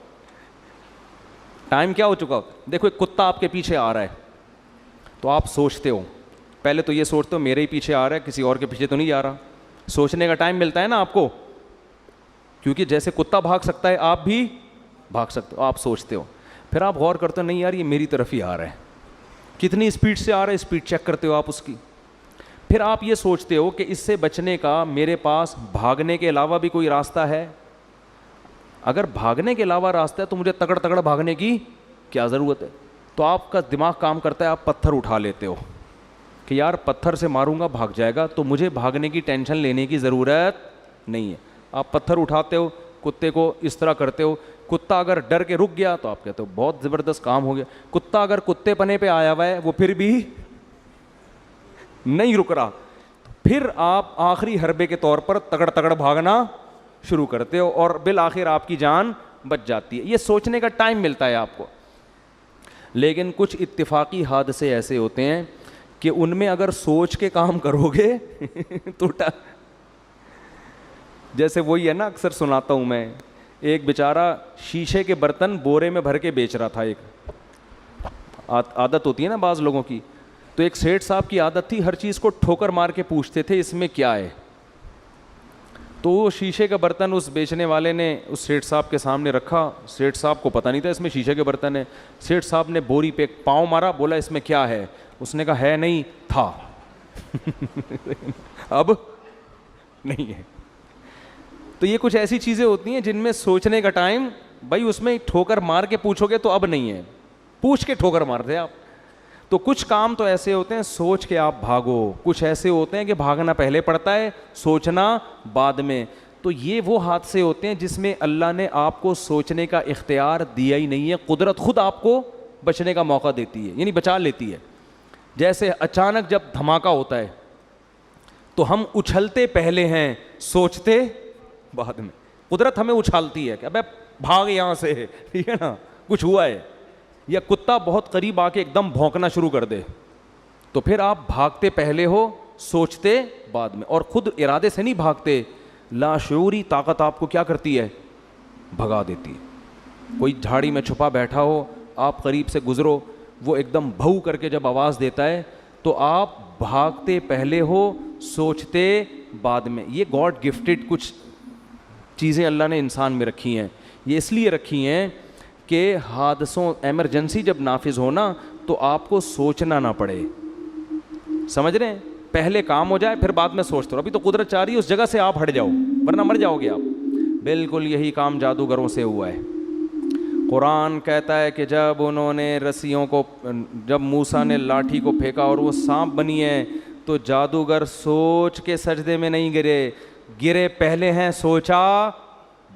ٹائم کیا ہو چکا ہوتا ہے. دیکھو ایک کتا آپ کے پیچھے آ رہا ہے تو آپ سوچتے ہو، پہلے تو یہ سوچتے ہو میرے ہی پیچھے آ رہا ہے، کسی اور کے پیچھے تو نہیں جا رہا. سوچنے کا ٹائم ملتا ہے نا آپ کو، کیونکہ جیسے کتا بھاگ سکتا ہے آپ بھی بھاگ سکتے ہو. آپ سوچتے ہو، پھر آپ غور کرتے ہو نہیں یار یہ میری طرف ہی آ رہا ہے، کتنی اسپیڈ سے آ رہا ہے، اسپیڈ چیک کرتے ہو آپ اس کی. پھر آپ یہ سوچتے ہو کہ اس سے بچنے کا میرے پاس بھاگنے کے علاوہ بھی کوئی راستہ ہے. اگر بھاگنے کے علاوہ راستہ ہے تو مجھے تگڑ تگڑ بھاگنے کی کیا ضرورت ہے. تو آپ کا دماغ کام کرتا ہے، آپ پتھر اٹھا لیتے ہو کہ یار پتھر سے ماروں گا بھاگ جائے گا تو مجھے بھاگنے کی ٹینشن لینے کی ضرورت نہیں ہے. آپ پتھر اٹھاتے ہو، کتے کو اس طرح کرتے ہو. کتا اگر ڈر کے رک گیا تو آپ کہتے ہو بہت زبردست کام ہو گیا. کتا اگر کتے پنے پہ آیا ہوا ہے وہ پھر بھی نہیں رک رہا، پھر آپ آخری حربے کے طور پر تگڑ تگڑ بھاگنا شروع کرتے ہو اور بالآخر آپ کی جان بچ جاتی ہے. یہ سوچنے کا ٹائم ملتا ہے آپ کو. لیکن کچھ اتفاقی حادثے ایسے ہوتے ہیں کہ ان میں اگر سوچ کے کام کرو گے تو جیسے وہی ہے نا، اکثر سناتا ہوں میں، ایک بیچارہ شیشے کے برتن بورے میں بھر کے بیچ رہا تھا. ایک عادت ہوتی ہے نا بعض لوگوں کی، تو ایک سیٹھ صاحب کی عادت تھی ہر چیز کو ٹھوکر مار کے پوچھتے تھے اس میں کیا ہے. تو وہ شیشے کا برتن اس بیچنے والے نے اس سیٹھ صاحب کے سامنے رکھا. سیٹھ صاحب کو پتہ نہیں تھا اس میں شیشے کے برتن ہے. سیٹھ صاحب نے بوری پہ پاؤں مارا، بولا اس میں کیا ہے؟ اس نے کہا ہے نہیں تھا اب نہیں ہے. تو یہ کچھ ایسی چیزیں ہوتی ہیں جن میں سوچنے کا ٹائم، بھائی اس میں ٹھوکر مار کے پوچھو گے تو اب نہیں ہے، پوچھ کے ٹھوکر مار دے آپ. تو کچھ کام تو ایسے ہوتے ہیں سوچ کے آپ بھاگو، کچھ ایسے ہوتے ہیں کہ بھاگنا پہلے پڑتا ہے سوچنا بعد میں. تو یہ وہ حادثے ہوتے ہیں جس میں اللہ نے آپ کو سوچنے کا اختیار دیا ہی نہیں ہے. قدرت خود آپ کو بچنے کا موقع دیتی ہے، یعنی بچا لیتی ہے. جیسے اچانک جب دھماکہ ہوتا ہے تو ہم اچھلتے پہلے ہیں سوچتے بعد میں. قدرت ہمیں اچھالتی ہے کہ ابے بھاگ یہاں سے، ٹھیک ہے نا، کچھ ہوا ہے. یا کتا بہت قریب آ کے ایک دم بھونکنا شروع کر دے تو پھر آپ بھاگتے پہلے ہو سوچتے بعد میں. اور خود ارادے سے نہیں بھاگتے، لاشعوری طاقت آپ کو کیا کرتی ہے؟ بھگا دیتی ہے. کوئی جھاڑی میں چھپا بیٹھا ہو، آپ قریب سے گزرو، وہ ایک دم بھو کر کے جب آواز دیتا ہے تو آپ بھاگتے پہلے ہو سوچتے بعد میں. یہ گاڈ گفٹڈ کچھ چیزیں اللہ نے انسان میں رکھی ہیں. یہ اس لیے رکھی ہیں کہ حادثوں ایمرجنسی جب نافذ ہونا تو آپ کو سوچنا نہ پڑے. سمجھ رہے ہیں؟ پہلے کام ہو جائے پھر بعد میں سوچتے رہو. ابھی تو قدرت چاہ رہی ہے اس جگہ سے آپ ہٹ جاؤ ورنہ مر جاؤ گے آپ. بالکل یہی کام جادوگروں سے ہوا ہے. قرآن کہتا ہے کہ جب انہوں نے رسیوں کو، جب موسیٰ نے لاٹھی کو پھینکا اور وہ سانپ بنی ہے تو جادوگر سوچ کے سجدے میں نہیں گرے، گرے پہلے ہیں سوچا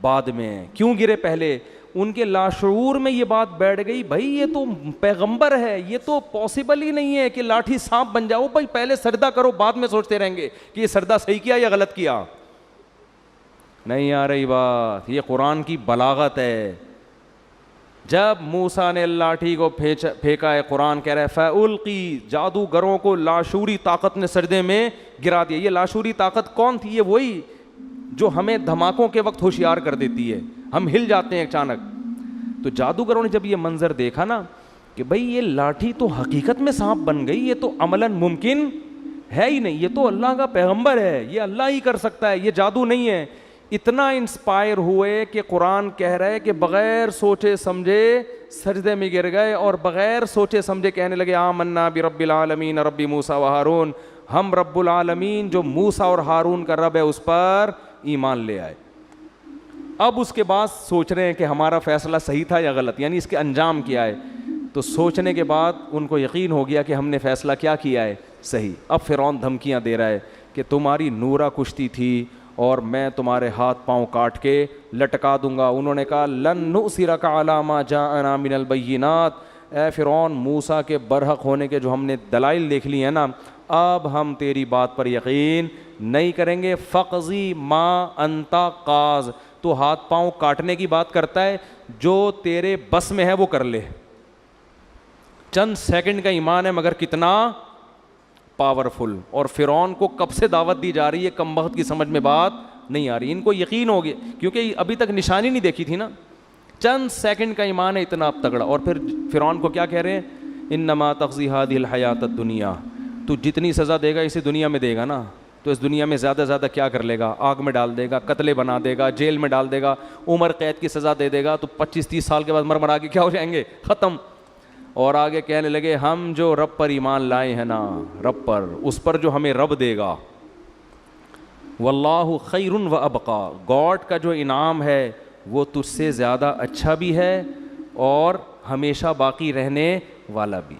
بعد میں. کیوں گرے پہلے؟ ان کے لاشعور میں یہ بات بیٹھ گئی، بھائی یہ تو پیغمبر ہے، یہ تو پاسبل ہی نہیں ہے کہ لاٹھی سانپ بن جاؤ، بھائی پہلے سجدہ کرو، بعد میں سوچتے رہیں گے کہ یہ سجدہ صحیح کیا یا غلط کیا. نہیں آ رہی بات، یہ قرآن کی بلاغت ہے. جب موسیٰ نے لاٹھی کو پھینکا ہے، قرآن کہہ رہا ہے فَأُلْقِي، جادوگروں کو لاشعوری طاقت نے سجدے میں گرا دیا. یہ لاشعوری طاقت کون تھی؟ یہ وہی جو ہمیں دھماکوں کے وقت ہوشیار کر دیتی ہے، ہم ہل جاتے ہیں اچانک. تو جادوگروں نے جب یہ منظر دیکھا نا کہ بھئی یہ لاٹھی تو حقیقت میں سانپ بن گئی، یہ تو عملاً ممکن ہے ہی نہیں، یہ تو اللہ کا پیغمبر ہے، یہ اللہ ہی کر سکتا ہے، یہ جادو نہیں ہے. اتنا انسپائر ہوئے کہ قرآن کہہ رہا ہے کہ بغیر سوچے سمجھے سجدے میں گر گئے اور بغیر سوچے سمجھے کہنے لگے آمنا برب العالمین رب موسیٰ و ہارون، ہم رب العالمین جو موسیٰ اور ہارون کا رب ہے اس پر ایمان لے آئے. اب اس کے بعد سوچ رہے ہیں کہ ہمارا فیصلہ صحیح تھا یا غلط، یعنی اس کے انجام کیا ہے. تو سوچنے کے بعد ان کو یقین ہو گیا کہ ہم نے فیصلہ کیا کیا ہے، صحیح. اب فرعون دھمکیاں دے رہا ہے کہ تمہاری نورا کشتی تھی اور میں تمہارے ہاتھ پاؤں کاٹ کے لٹکا دوں گا. انہوں نے کہا لن نؤثرک علی ما جاءنا من البینات، اے فرعون موسیٰ کے برحق ہونے کے جو ہم نے دلائل دیکھ لی ہیں نا، اب ہم تیری بات پر یقین نہیں کریں گے. فقضی ما انت قاض، تو ہاتھ پاؤں کاٹنے کی بات کرتا ہے، جو تیرے بس میں ہے وہ کر لے. چند سیکنڈ کا ایمان ہے مگر کتنا پاورفل. اور فرعون کو کب سے دعوت دی جا رہی ہے، کم بخت کی سمجھ میں بات نہیں آ رہی. ان کو یقین ہو گیا کیونکہ ابھی تک نشانی نہیں دیکھی تھی نا. چند سیکنڈ کا ایمان ہے اتنا تگڑا. اور پھر فرعون کو کیا کہہ رہے ہیں، انما تقضی هذه الحیات الدنیا، تو جتنی سزا دے گا اسی دنیا میں دے گا نا، تو اس دنیا میں زیادہ زیادہ کیا کر لے گا، آگ میں ڈال دے گا، قتلے بنا دے گا، جیل میں ڈال دے گا، عمر قید کی سزا دے دے گا، تو 25-30 سال کے بعد مرمرا کے کیا ہو جائیں گے، ختم. اور آگے کہنے لگے ہم جو رب پر ایمان لائے ہیں نا، رب پر، اس پر جو ہمیں رب دے گا، واللہ خیر و ابقا، گاڈ کا جو انعام ہے وہ تجھ سے زیادہ اچھا بھی ہے اور ہمیشہ باقی رہنے والا بھی.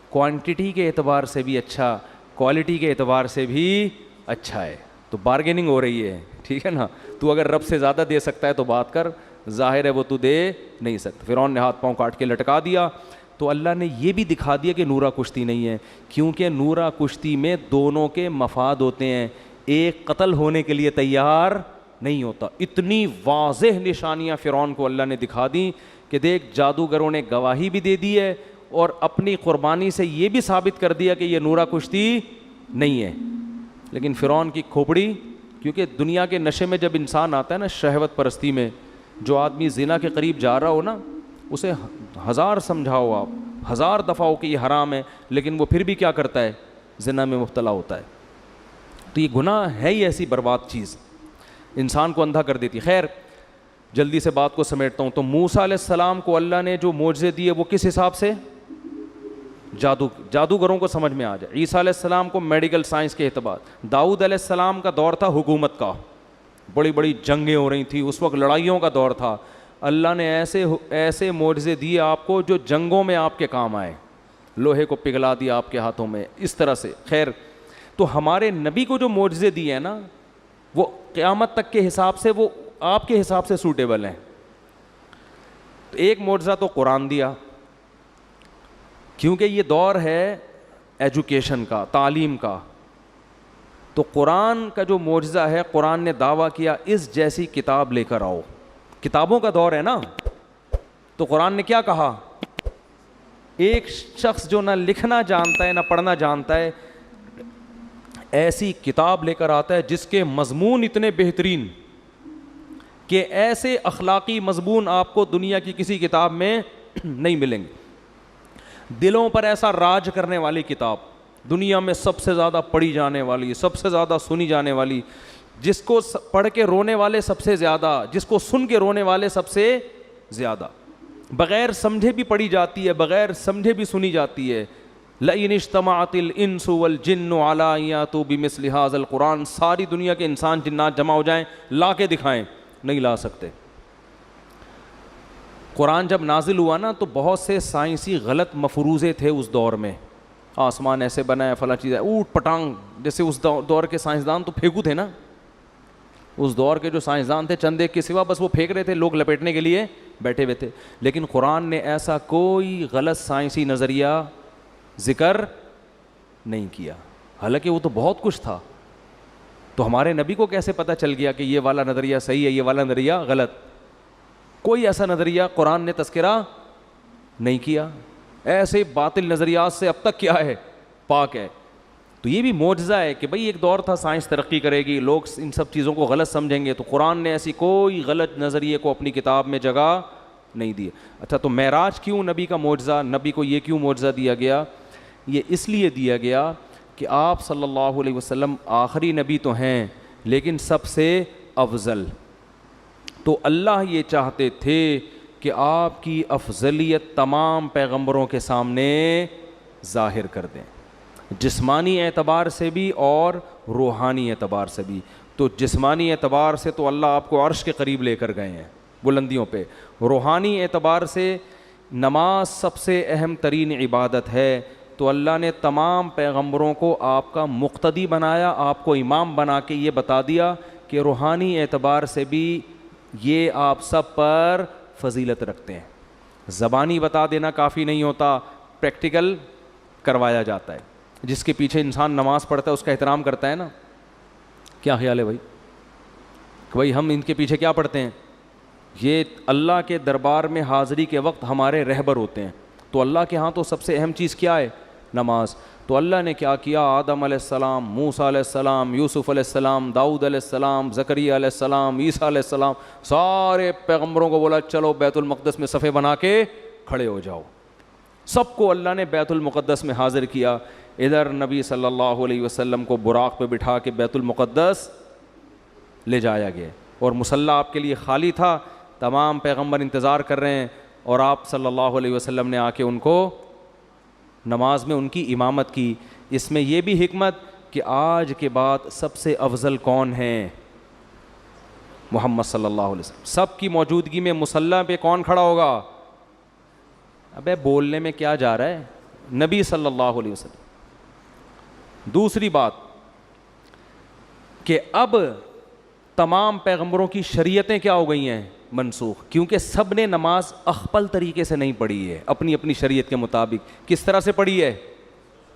کوانٹٹی کے اعتبار سے بھی اچھا، کوالٹی کے اعتبار سے بھی اچھا ہے. تو بارگیننگ ہو رہی ہے، ٹھیک ہے نا. تو اگر رب سے زیادہ دے سکتا ہے تو بات کر، ظاہر ہے وہ تو دے نہیں سکتا. فرعون نے ہاتھ پاؤں کاٹ کے لٹکا دیا. تو اللہ نے یہ بھی دکھا دیا کہ نورا کشتی نہیں ہے، کیونکہ نورا کشتی میں دونوں کے مفاد ہوتے ہیں، ایک قتل ہونے کے لیے تیار نہیں ہوتا. اتنی واضح نشانیاں فرعون کو اللہ نے دکھا دیں کہ دیکھ جادوگروں نے گواہی بھی دے دی ہے اور اپنی قربانی سے یہ بھی ثابت کر دیا کہ یہ نورا کشتی نہیں ہے. لیکن فرعون کی کھوپڑی، کیونکہ دنیا کے نشے میں جب انسان آتا ہے نا، شہوت پرستی میں، جو آدمی زنا کے قریب جا رہا ہو نا، اسے 1000 سمجھاؤ آپ، 1000 دفعہ ہو کہ یہ حرام ہے، لیکن وہ پھر بھی کیا کرتا ہے، زنا میں مبتلا ہوتا ہے. تو یہ گناہ ہے ہی ایسی برباد چیز، انسان کو اندھا کر دیتی. خیر جلدی سے بات کو سمیٹتا ہوں. تو موسیٰ علیہ السلام کو اللہ نے جو معجزے دیے وہ کس حساب سے، جادوگروں کو سمجھ میں آ جائے. عیسیٰ علیہ السلام کو میڈیکل سائنس کے اعتبار. داؤد علیہ السلام کا دور تھا حکومت کا، بڑی بڑی جنگیں ہو رہی تھیں اس وقت، لڑائیوں کا دور تھا. اللہ نے ایسے معجزے دیے آپ کو جو جنگوں میں آپ کے کام آئے، لوہے کو پگھلا دیا آپ کے ہاتھوں میں، اس طرح سے. خیر تو ہمارے نبی کو جو معجزے دیے ہیں نا، وہ قیامت تک کے حساب سے وہ آپ کے حساب سے سوٹیبل ہیں. تو ایک معجزہ تو قرآن دیا، کیونکہ یہ دور ہے ایجوکیشن کا، تعلیم کا. تو قرآن کا جو معجزہ ہے، قرآن نے دعویٰ کیا اس جیسی کتاب لے کر آؤ. کتابوں کا دور ہے نا، تو قرآن نے کیا کہا، ایک شخص جو نہ لکھنا جانتا ہے نہ پڑھنا جانتا ہے، ایسی کتاب لے کر آتا ہے جس کے مضمون اتنے بہترین کہ ایسے اخلاقی مضمون آپ کو دنیا کی کسی کتاب میں نہیں ملیں گے. دلوں پر ایسا راج کرنے والی کتاب، دنیا میں سب سے زیادہ پڑھی جانے والی، سب سے زیادہ سنی جانے والی، جس کو پڑھ کے رونے والے سب سے زیادہ، جس کو سن کے رونے والے سب سے زیادہ، بغیر سمجھے بھی پڑھی جاتی ہے، بغیر سمجھے بھی سنی جاتی ہے. لئن اجتمعت الانس والجن علی ان یاتوا بمثل ھذا القرآن، ساری دنیا کے انسان جنات جمع ہو جائیں، لا کے دکھائیں، نہیں لا سکتے. قرآن جب نازل ہوا نا تو بہت سے سائنسی غلط مفروضے تھے اس دور میں، آسمان ایسے بنا ہے، فلاں چیز ہے، اوٹ پٹانگ، جیسے اس دور کے سائنسدان تو پھینکو تھے نا. اس دور کے جو سائنسدان تھے چند ایک کے سوا بس وہ پھینک رہے تھے, لوگ لپیٹنے کے لیے بیٹھے ہوئے تھے. لیکن قرآن نے ایسا کوئی غلط سائنسی نظریہ ذکر نہیں کیا, حالانکہ وہ تو بہت کچھ تھا. تو ہمارے نبی کو کیسے پتہ چل گیا کہ یہ والا نظریہ صحیح ہے, یہ والا نظریہ غلط؟ کوئی ایسا نظریہ قرآن نے تذکرہ نہیں کیا. ایسے باطل نظریات سے اب تک کیا ہے, پاک ہے. تو یہ بھی معجزہ ہے کہ بھئی ایک دور تھا سائنس ترقی کرے گی, لوگ ان سب چیزوں کو غلط سمجھیں گے, تو قرآن نے ایسی کوئی غلط نظریے کو اپنی کتاب میں جگہ نہیں دی. اچھا, تو معراج کیوں نبی کا معجزہ, نبی کو یہ کیوں معجزہ دیا گیا؟ یہ اس لیے دیا گیا کہ آپ صلی اللہ علیہ وسلم آخری نبی تو ہیں لیکن سب سے افضل. تو اللہ یہ چاہتے تھے کہ آپ کی افضلیت تمام پیغمبروں کے سامنے ظاہر کر دیں, جسمانی اعتبار سے بھی اور روحانی اعتبار سے بھی. تو جسمانی اعتبار سے تو اللہ آپ کو عرش کے قریب لے کر گئے ہیں بلندیوں پہ. روحانی اعتبار سے نماز سب سے اہم ترین عبادت ہے, تو اللہ نے تمام پیغمبروں کو آپ کا مقتدی بنایا, آپ کو امام بنا کے یہ بتا دیا کہ روحانی اعتبار سے بھی یہ آپ سب پر فضیلت رکھتے ہیں. زبانی بتا دینا کافی نہیں ہوتا, پریکٹیکل کروایا جاتا ہے. جس کے پیچھے انسان نماز پڑھتا ہے اس کا احترام کرتا ہے نا. کیا خیال ہے بھائی کہ بھائی ہم ان کے پیچھے کیا پڑھتے ہیں؟ یہ اللہ کے دربار میں حاضری کے وقت ہمارے رہبر ہوتے ہیں. تو اللہ کے ہاں تو سب سے اہم چیز کیا ہے؟ نماز. تو اللہ نے کیا کیا؟ آدم علیہ السلام, موسیٰ علیہ السلام, یوسف علیہ السلام, داؤد علیہ السلام, زکریا علیہ السلام, عیسیٰ علیہ السلام, سارے پیغمبروں کو بولا چلو بیت المقدس میں صفے بنا کے کھڑے ہو جاؤ. سب کو اللہ نے بیت المقدس میں حاضر کیا. ادھر نبی صلی اللہ علیہ وسلم کو براق پہ بٹھا کے بیت المقدس لے جایا گیا, اور مصلی آپ کے لیے خالی تھا. تمام پیغمبر انتظار کر رہے ہیں, اور آپ صلی اللہ علیہ وسلم نے آ کے ان کو نماز میں ان کی امامت کی. اس میں یہ بھی حکمت کہ آج کے بعد سب سے افضل کون ہیں؟ محمد صلی اللہ علیہ وسلم. سب کی موجودگی میں مصلی پہ کون کھڑا ہوگا؟ ابے بولنے میں کیا جا رہا ہے؟ نبی صلی اللہ علیہ وسلم. دوسری بات کہ اب تمام پیغمبروں کی شریعتیں کیا ہو گئی ہیں؟ منسوخ, کیونکہ سب نے نماز اخپل طریقے سے نہیں پڑھی ہے, اپنی اپنی شریعت کے مطابق. کس طرح سے پڑھی ہے؟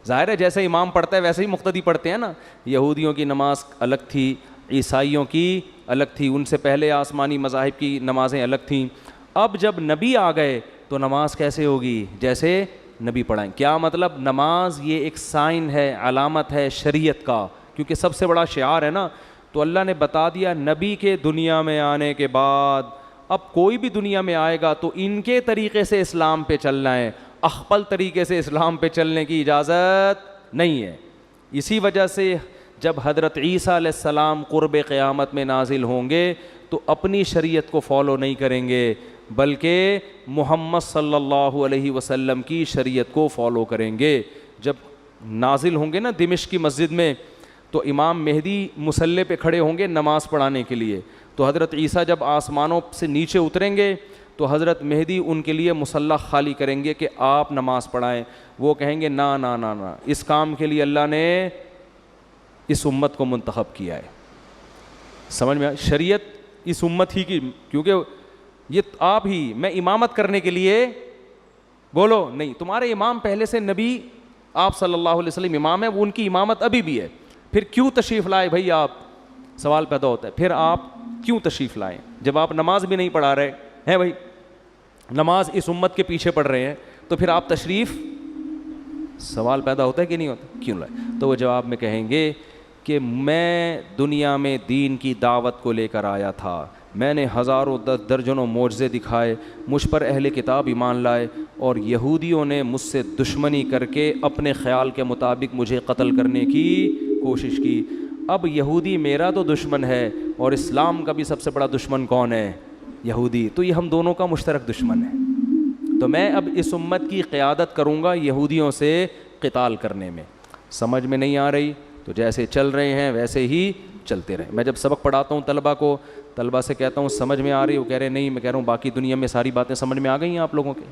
ظاہر ہے جیسے امام پڑھتا ہے ویسے ہی مقتدی پڑھتے ہیں نا. یہودیوں کی نماز الگ تھی, عیسائیوں کی الگ تھی, ان سے پہلے آسمانی مذاہب کی نمازیں الگ تھیں. اب جب نبی آ گئے تو نماز کیسے ہوگی؟ جیسے نبی پڑھائیں. کیا مطلب؟ نماز یہ ایک سائن ہے, علامت ہے شریعت کا, کیونکہ سب سے بڑا شعار ہے نا. تو اللہ نے بتا دیا نبی کے دنیا میں آنے کے بعد اب کوئی بھی دنیا میں آئے گا تو ان کے طریقے سے اسلام پہ چلنا ہے, اخپل طریقے سے اسلام پہ چلنے کی اجازت نہیں ہے. اسی وجہ سے جب حضرت عیسیٰ علیہ السلام قرب قیامت میں نازل ہوں گے تو اپنی شریعت کو فالو نہیں کریں گے, بلکہ محمد صلی اللہ علیہ وسلم کی شریعت کو فالو کریں گے. جب نازل ہوں گے نا دمشق کی مسجد میں, تو امام مہدی مصلی پہ کھڑے ہوں گے نماز پڑھانے کے لیے. تو حضرت عیسیٰ جب آسمانوں سے نیچے اتریں گے تو حضرت مہدی ان کے لیے مصلی خالی کریں گے کہ آپ نماز پڑھائیں. وہ کہیں گے نا نا نا نا, اس کام کے لیے اللہ نے اس امت کو منتخب کیا ہے. سمجھ میں شریعت اس امت ہی کی, کیونکہ یہ آپ ہی, میں امامت کرنے کے لیے بولو نہیں, تمہارے امام پہلے سے نبی آپ صلی اللہ علیہ وسلم امام ہے, وہ ان کی امامت ابھی بھی ہے. پھر کیوں تشریف لائے بھائی آپ؟ سوال پیدا ہوتا ہے پھر آپ کیوں تشریف لائیں جب آپ نماز بھی نہیں پڑھا رہے ہیں؟ بھائی نماز اس امت کے پیچھے پڑھ رہے ہیں تو پھر آپ تشریف, سوال پیدا ہوتا ہے کہ نہیں ہوتا, کیوں لائے؟ تو وہ جواب میں کہیں گے کہ میں دنیا میں دین کی دعوت کو لے کر آیا تھا, میں نے ہزاروں درجنوں معجزے دکھائے, مجھ پر اہل کتاب ایمان لائے, اور یہودیوں نے مجھ سے دشمنی کر کے اپنے خیال کے مطابق مجھے قتل کرنے کی کوشش کی. اب یہودی میرا تو دشمن ہے, اور اسلام کا بھی سب سے بڑا دشمن کون ہے؟ یہودی. تو یہ ہم دونوں کا مشترک دشمن ہے. تو میں اب اس امت کی قیادت کروں گا یہودیوں سے قتال کرنے میں. سمجھ میں نہیں آ رہی تو جیسے چل رہے ہیں ویسے ہی چلتے رہیں. میں جب سبق پڑھاتا ہوں طلبہ سے کہتا ہوں سمجھ میں آ رہی؟ وہ کہہ رہے نہیں. میں کہہ رہا ہوں باقی دنیا میں ساری باتیں سمجھ میں آ گئی ہیں آپ لوگوں کے؟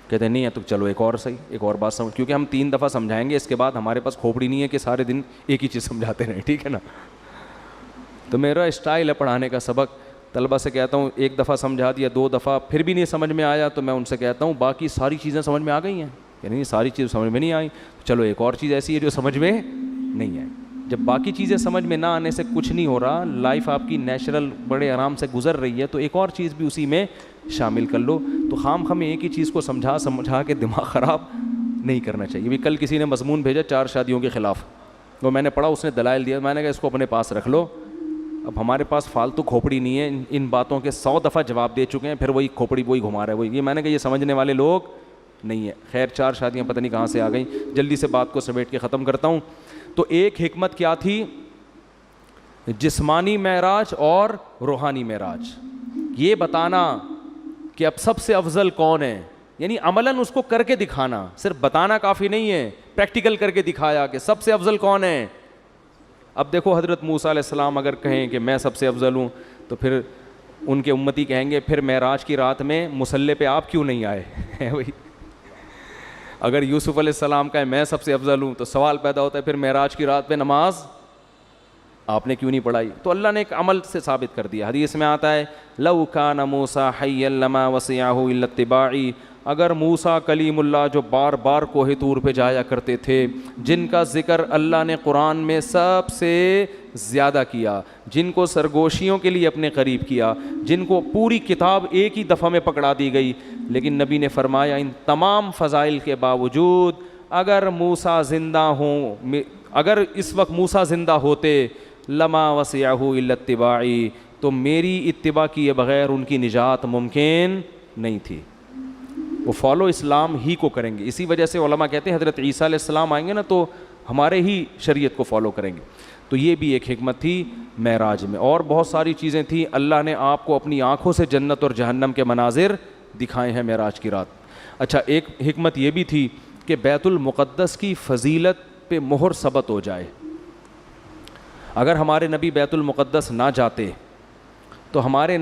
کہتے ہیں نہیں ہے. تو چلو ایک اور صحیح, ایک اور بات سمجھ, کیونکہ ہم 3 دفعہ سمجھائیں گے, اس کے بعد ہمارے پاس کھوپڑی نہیں ہے کہ سارے دن ایک ہی چیز سمجھاتے رہیں, ٹھیک ہے نا. تو میرا اسٹائل ہے پڑھانے کا، سبق طلبہ سے کہتا ہوں ایک دفعہ سمجھا دیا، 2 دفعہ پھر بھی نہیں سمجھ میں آیا تو میں ان سے کہتا ہوں باقی ساری چیزیں سمجھ میں آ گئی ہیں کہ نہیں؟ ساری چیز سمجھ میں نہیں آئی، چلو ایک اور چیز ایسی ہے جو سمجھ میں نہیں آئی۔ جب باقی چیزیں سمجھ میں نہ آنے سے کچھ نہیں ہو رہا، لائف آپ کی نیچرل بڑے آرام سے گزر رہی ہے، تو ایک اور چیز بھی اسی میں شامل کر لو۔ تو خام ایک ہی چیز کو سمجھا کے دماغ خراب نہیں کرنا چاہیے۔ بھی کل کسی نے مضمون بھیجا 4 شادیوں کے خلاف، وہ میں نے پڑھا، اس نے دلائل دیا، میں نے کہا اس کو اپنے پاس رکھ لو، اب ہمارے پاس فالتو کھوپڑی نہیں ہے، ان باتوں کے 100 دفعہ جواب دے چکے ہیں، پھر وہی کھوپڑی وہی گھما رہا ہے وہی، یہ میں نے کہا یہ سمجھنے والے لوگ نہیں ہے۔ خیر 4 شادیاں پتہ نہیں کہاں سے آ گئیں، جلدی سے بات کو سمیٹ کے ختم کرتا ہوں۔ تو ایک حکمت کیا تھی؟ جسمانی معراج اور روحانی معراج، یہ بتانا کہ اب سب سے افضل کون ہے، یعنی عملاً اس کو کر کے دکھانا، صرف بتانا کافی نہیں ہے، پریکٹیکل کر کے دکھایا کہ سب سے افضل کون ہے۔ اب دیکھو حضرت موسیٰ علیہ السلام اگر کہیں کہ میں سب سے افضل ہوں تو پھر ان کے امتی کہیں گے پھر معراج کی رات میں مصلی پہ آپ کیوں نہیں آئے؟ وہی اگر یوسف علیہ السلام کہے میں سب سے افضل ہوں تو سوال پیدا ہوتا ہے پھر معراج کی رات پہ نماز آپ نے کیوں نہیں پڑھائی؟ تو اللہ نے ایک عمل سے ثابت کر دیا۔ حدیث میں آتا ہے لو کان موسیٰ حیا لما وسعہ الا اتباعی، اگر موسیٰ کلیم اللہ جو بار بار کوہ طور پہ جایا کرتے تھے، جن کا ذکر اللہ نے قرآن میں سب سے زیادہ کیا، جن کو سرگوشیوں کے لیے اپنے قریب کیا، جن کو پوری کتاب ایک ہی دفعہ میں پکڑا دی گئی، لیکن نبی نے فرمایا ان تمام فضائل کے باوجود اگر موسیٰ زندہ ہوں، اگر اس وقت موسیٰ زندہ ہوتے، لما وسعہ الا اتباعی، تو میری اتباع کیے بغیر ان کی نجات ممکن نہیں تھی، وہ فالو اسلام ہی کو کریں گے۔ اسی وجہ سے علماء کہتے ہیں حضرت عیسیٰ علیہ السلام آئیں گے نا تو ہمارے ہی شریعت کو فالو کریں گے۔ تو یہ بھی ایک حکمت تھی معراج میں، اور بہت ساری چیزیں تھیں۔ اللہ نے آپ کو اپنی آنکھوں سے جنت اور جہنم کے مناظر دکھائے ہیں معراج کی رات۔ اچھا ایک حکمت یہ بھی تھی کہ بیت المقدس کی فضیلت پہ مہر ثبت ہو جائے۔ اگر ہمارے نبی بیت المقدس نہ جاتے تو ہمارے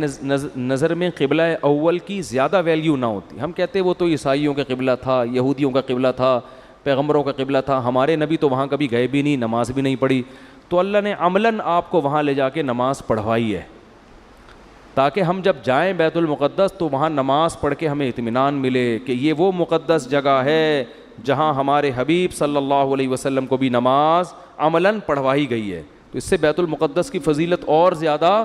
نظر میں قبلہ اول کی زیادہ ویلیو نہ ہوتی۔ ہم کہتے وہ تو عیسائیوں کا قبلہ تھا، یہودیوں کا قبلہ تھا، پیغمبروں کا قبلہ تھا، ہمارے نبی تو وہاں کبھی گئے بھی نہیں، نماز بھی نہیں پڑھی۔ تو اللہ نے عملاً آپ کو وہاں لے جا کے نماز پڑھوائی ہے، تاکہ ہم جب جائیں بیت المقدس تو وہاں نماز پڑھ کے ہمیں اطمینان ملے کہ یہ وہ مقدس جگہ ہے جہاں ہمارے حبیب صلی اللہ علیہ وسلم کو بھی نماز عملاً پڑھوائی گئی ہے۔ تو اس سے بیت المقدس کی فضیلت اور زیادہ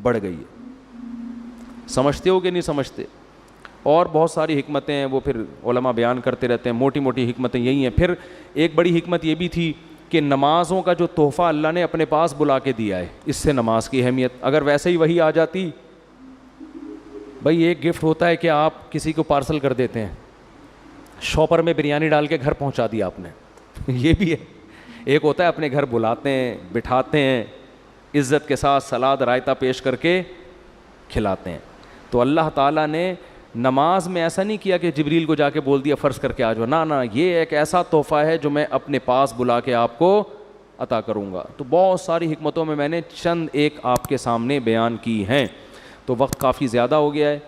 بڑھ گئی ہے۔ سمجھتے ہو کہ نہیں سمجھتے؟ اور بہت ساری حکمتیں ہیں وہ پھر علماء بیان کرتے رہتے ہیں، موٹی موٹی حکمتیں یہی ہیں۔ پھر ایک بڑی حکمت یہ بھی تھی کہ نمازوں کا جو تحفہ اللہ نے اپنے پاس بلا کے دیا ہے، اس سے نماز کی اہمیت، اگر ویسے ہی وہی آ جاتی، بھائی ایک گفٹ ہوتا ہے کہ آپ کسی کو پارسل کر دیتے ہیں، شاپر میں بریانی ڈال کے گھر پہنچا دیا آپ نے، یہ بھی ہے۔ ایک ہوتا ہے اپنے گھر بلاتے ہیں، بٹھاتے ہیں، عزت کے ساتھ سلاد رائتہ پیش کر کے کھلاتے ہیں۔ تو اللہ تعالیٰ نے نماز میں ایسا نہیں کیا کہ جبریل کو جا کے بول دیا فرض کر کے آ جاؤ، نہ یہ ایک ایسا تحفہ ہے جو میں اپنے پاس بلا کے آپ کو عطا کروں گا۔ تو بہت ساری حکمتوں میں میں نے چند ایک آپ کے سامنے بیان کی ہیں۔ تو وقت کافی زیادہ ہو گیا ہے،